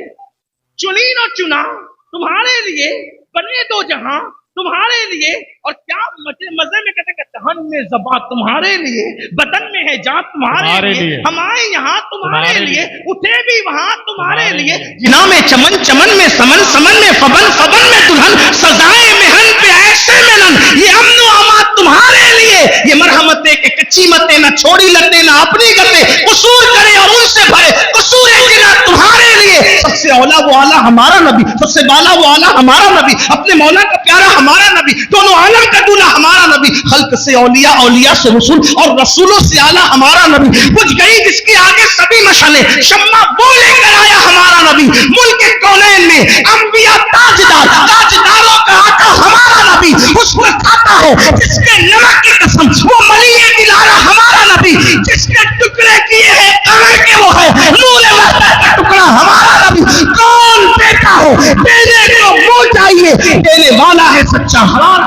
चुनीन और चुना तुम्हारे लिए, बने दो जहां तुम्हारे लिए। और क्या मजे में कहते हैं, दहन में ज़बां तुम्हारे लिए, बदन में है जान तुम्हारे लिए, हम आए यहाँ तुम्हारे लिए, उठे भी वहां तुम्हारे लिए। जिना में चमन, चमन में समन, समन में फबन, फबन में दुल्हन, सजाए मेहन पे ऐसे मिलन, ये अमन अमात तुम्हारे लिए। ये मरहमतें के कच्ची मतें न छोड़ी लते न अपनी गते, कसूर करे और उनसे भरे कसूर जिना तुम्हारे लिए। सबसे औला वो आला हमारा नबी, सबसे बाला वो आला हमारा नबी, अपने मौला का प्यारा हमारा नबी, दोनों आलम का दूल्हा हमारा नबी, खल्क से औलिया, औलिया से रसूल और रसूलों से आला हमारा नबी। बुझ गई जिसके आगे सभी मशाले, शम्मा वो लेकर आया हमारा नबी। मुल्क कौनैन में अंबिया ताजदार, ताजदारों का आका हमारा नबी। उस पर खाता है जिसके नमक की कसम, वो मलिए दिलारा हमारा नबी। जिसके टुकड़े किए हैं कमर के वो है नूर महता का टुकड़ा हमारा नबी। कौन देता है देने को वो चाहिए, देने वाला है सच्चा हमारा।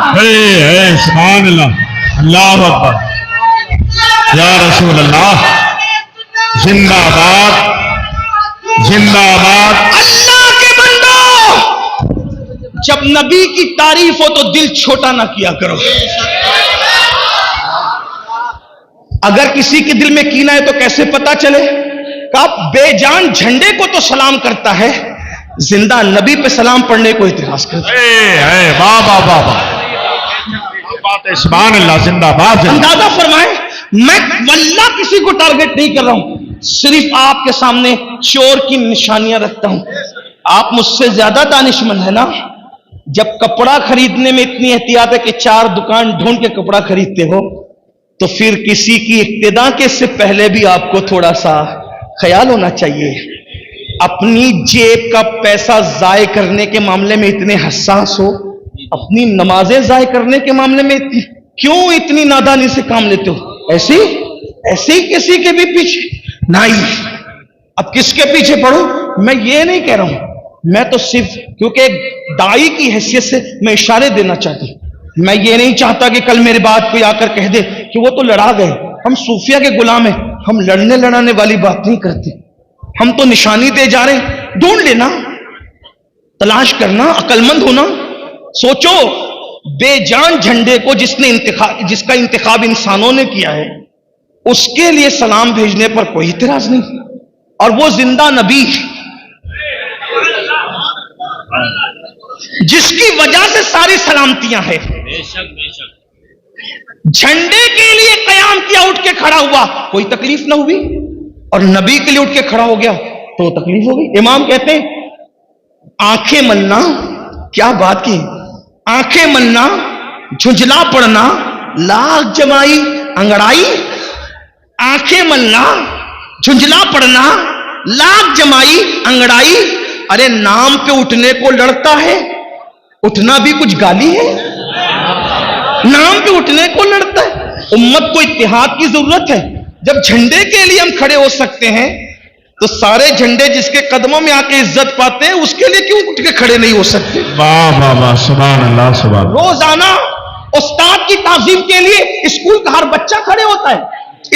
सुभान अल्लाह, अल्लाह अकबर, या रसूल अल्लाह, जिंदाबाद जिंदाबाद। अल्लाह के बंदो, जब नबी की तारीफ हो तो दिल छोटा ना किया करो। अगर किसी के दिल में कीना है तो कैसे पता चले? का बेजान झंडे को तो सलाम करता है, जिंदा नबी पे सलाम पढ़ने को इतिहास करता है। वाह वाह वाह वाह, बात है, सुभान अल्लाह, जिंदाबाद। अंदाजा फरमाए, मैं वल्लाह किसी को टारगेट नहीं कर रहा हूं, सिर्फ आपके सामने चोर की निशानियां रखता हूं। आप मुझसे ज्यादा दानिशमंद है ना। जब कपड़ा खरीदने में इतनी एहतियात है कि 4 दुकान ढूंढ के कपड़ा खरीदते हो, तो फिर किसी की इक्तिदा के से पहले भी आपको थोड़ा सा ख्याल होना चाहिए। अपनी जेब का पैसा जाय करने के मामले में इतने हसास हो, अपनी नमाजें जाय करने के मामले में क्यों इतनी नादानी से काम लेते हो? ऐसे ही किसी के भी पीछे नहीं। अब किसके पीछे पड़ो मैं ये नहीं कह रहा हूं, मैं तो सिर्फ क्योंकि एक दाई की हैसियत से मैं इशारे देना चाहता हूं। मैं ये नहीं चाहता कि कल मेरे बात कोई आकर कह दे कि वो तो लड़ा गए। हम सूफिया के गुलाम हैं, हम लड़ने लड़ाने वाली बात नहीं करते। हम तो निशानी दे जा रहे हैं, ढूंढ लेना, तलाश करना, अकलमंद होना। सोचो, बेजान झंडे को जिसका इंतखाब इंसानों ने किया है, उसके लिए सलाम भेजने पर कोई इतराज नहीं। اور وہ زندہ نبی جس کی وجہ سے ساری سلامتیاں ہیں. جھنڈے کے لیے قیام کیا, اٹھ کے کھڑا ہوا, کوئی تکلیف نہ ہوئی, اور نبی کے لیے اٹھ کے کھڑا ہو گیا تو تکلیف ہو گئی. امام کہتے ہیں آنکھیں ملنا, کیا بات کی, آنکھیں ملنا, جھنجھلا پڑنا, لاکھ جمائی انگڑائی. آنکھیں ملنا, جھنجھلا پڑنا, لاکھ جمائی انگڑائی. ارے نام پہ اٹھنے کو لڑتا ہے, اٹھنا بھی کچھ گالی ہے. نام پہ اٹھنے کو لڑتا ہے. امت کو اتحاد کی ضرورت ہے. جب جھنڈے کے لیے ہم کھڑے ہو سکتے ہیں تو سارے جھنڈے جس کے قدموں میں آ کے عزت پاتے ہیں اس کے لیے کیوں اٹھ کے کھڑے نہیں ہو سکتے؟ واہ واہ واہ, سبحان اللہ سبحان اللہ. روزانہ استاد کی تعظیم کے لیے اسکول کا ہر بچہ کھڑے ہوتا ہے.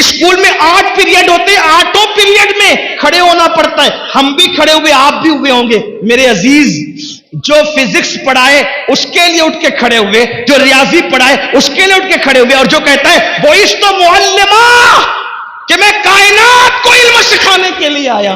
اسکول میں 8 پیریڈ ہوتے ہیں, 8 پیریڈ میں کھڑے ہونا پڑتا ہے. ہم بھی کھڑے ہوئے, آپ بھی ہوئے ہوں گے. میرے عزیز, جو فزکس پڑھائے اس کے لیے اٹھ کے کھڑے ہوئے, جو ریاضی پڑھائے اس کے لیے اٹھ کے کھڑے ہوئے, اور جو کہتا ہے وہ اس تو معلمہ کہ میں کائنات کو علم سکھانے کے لیے آیا.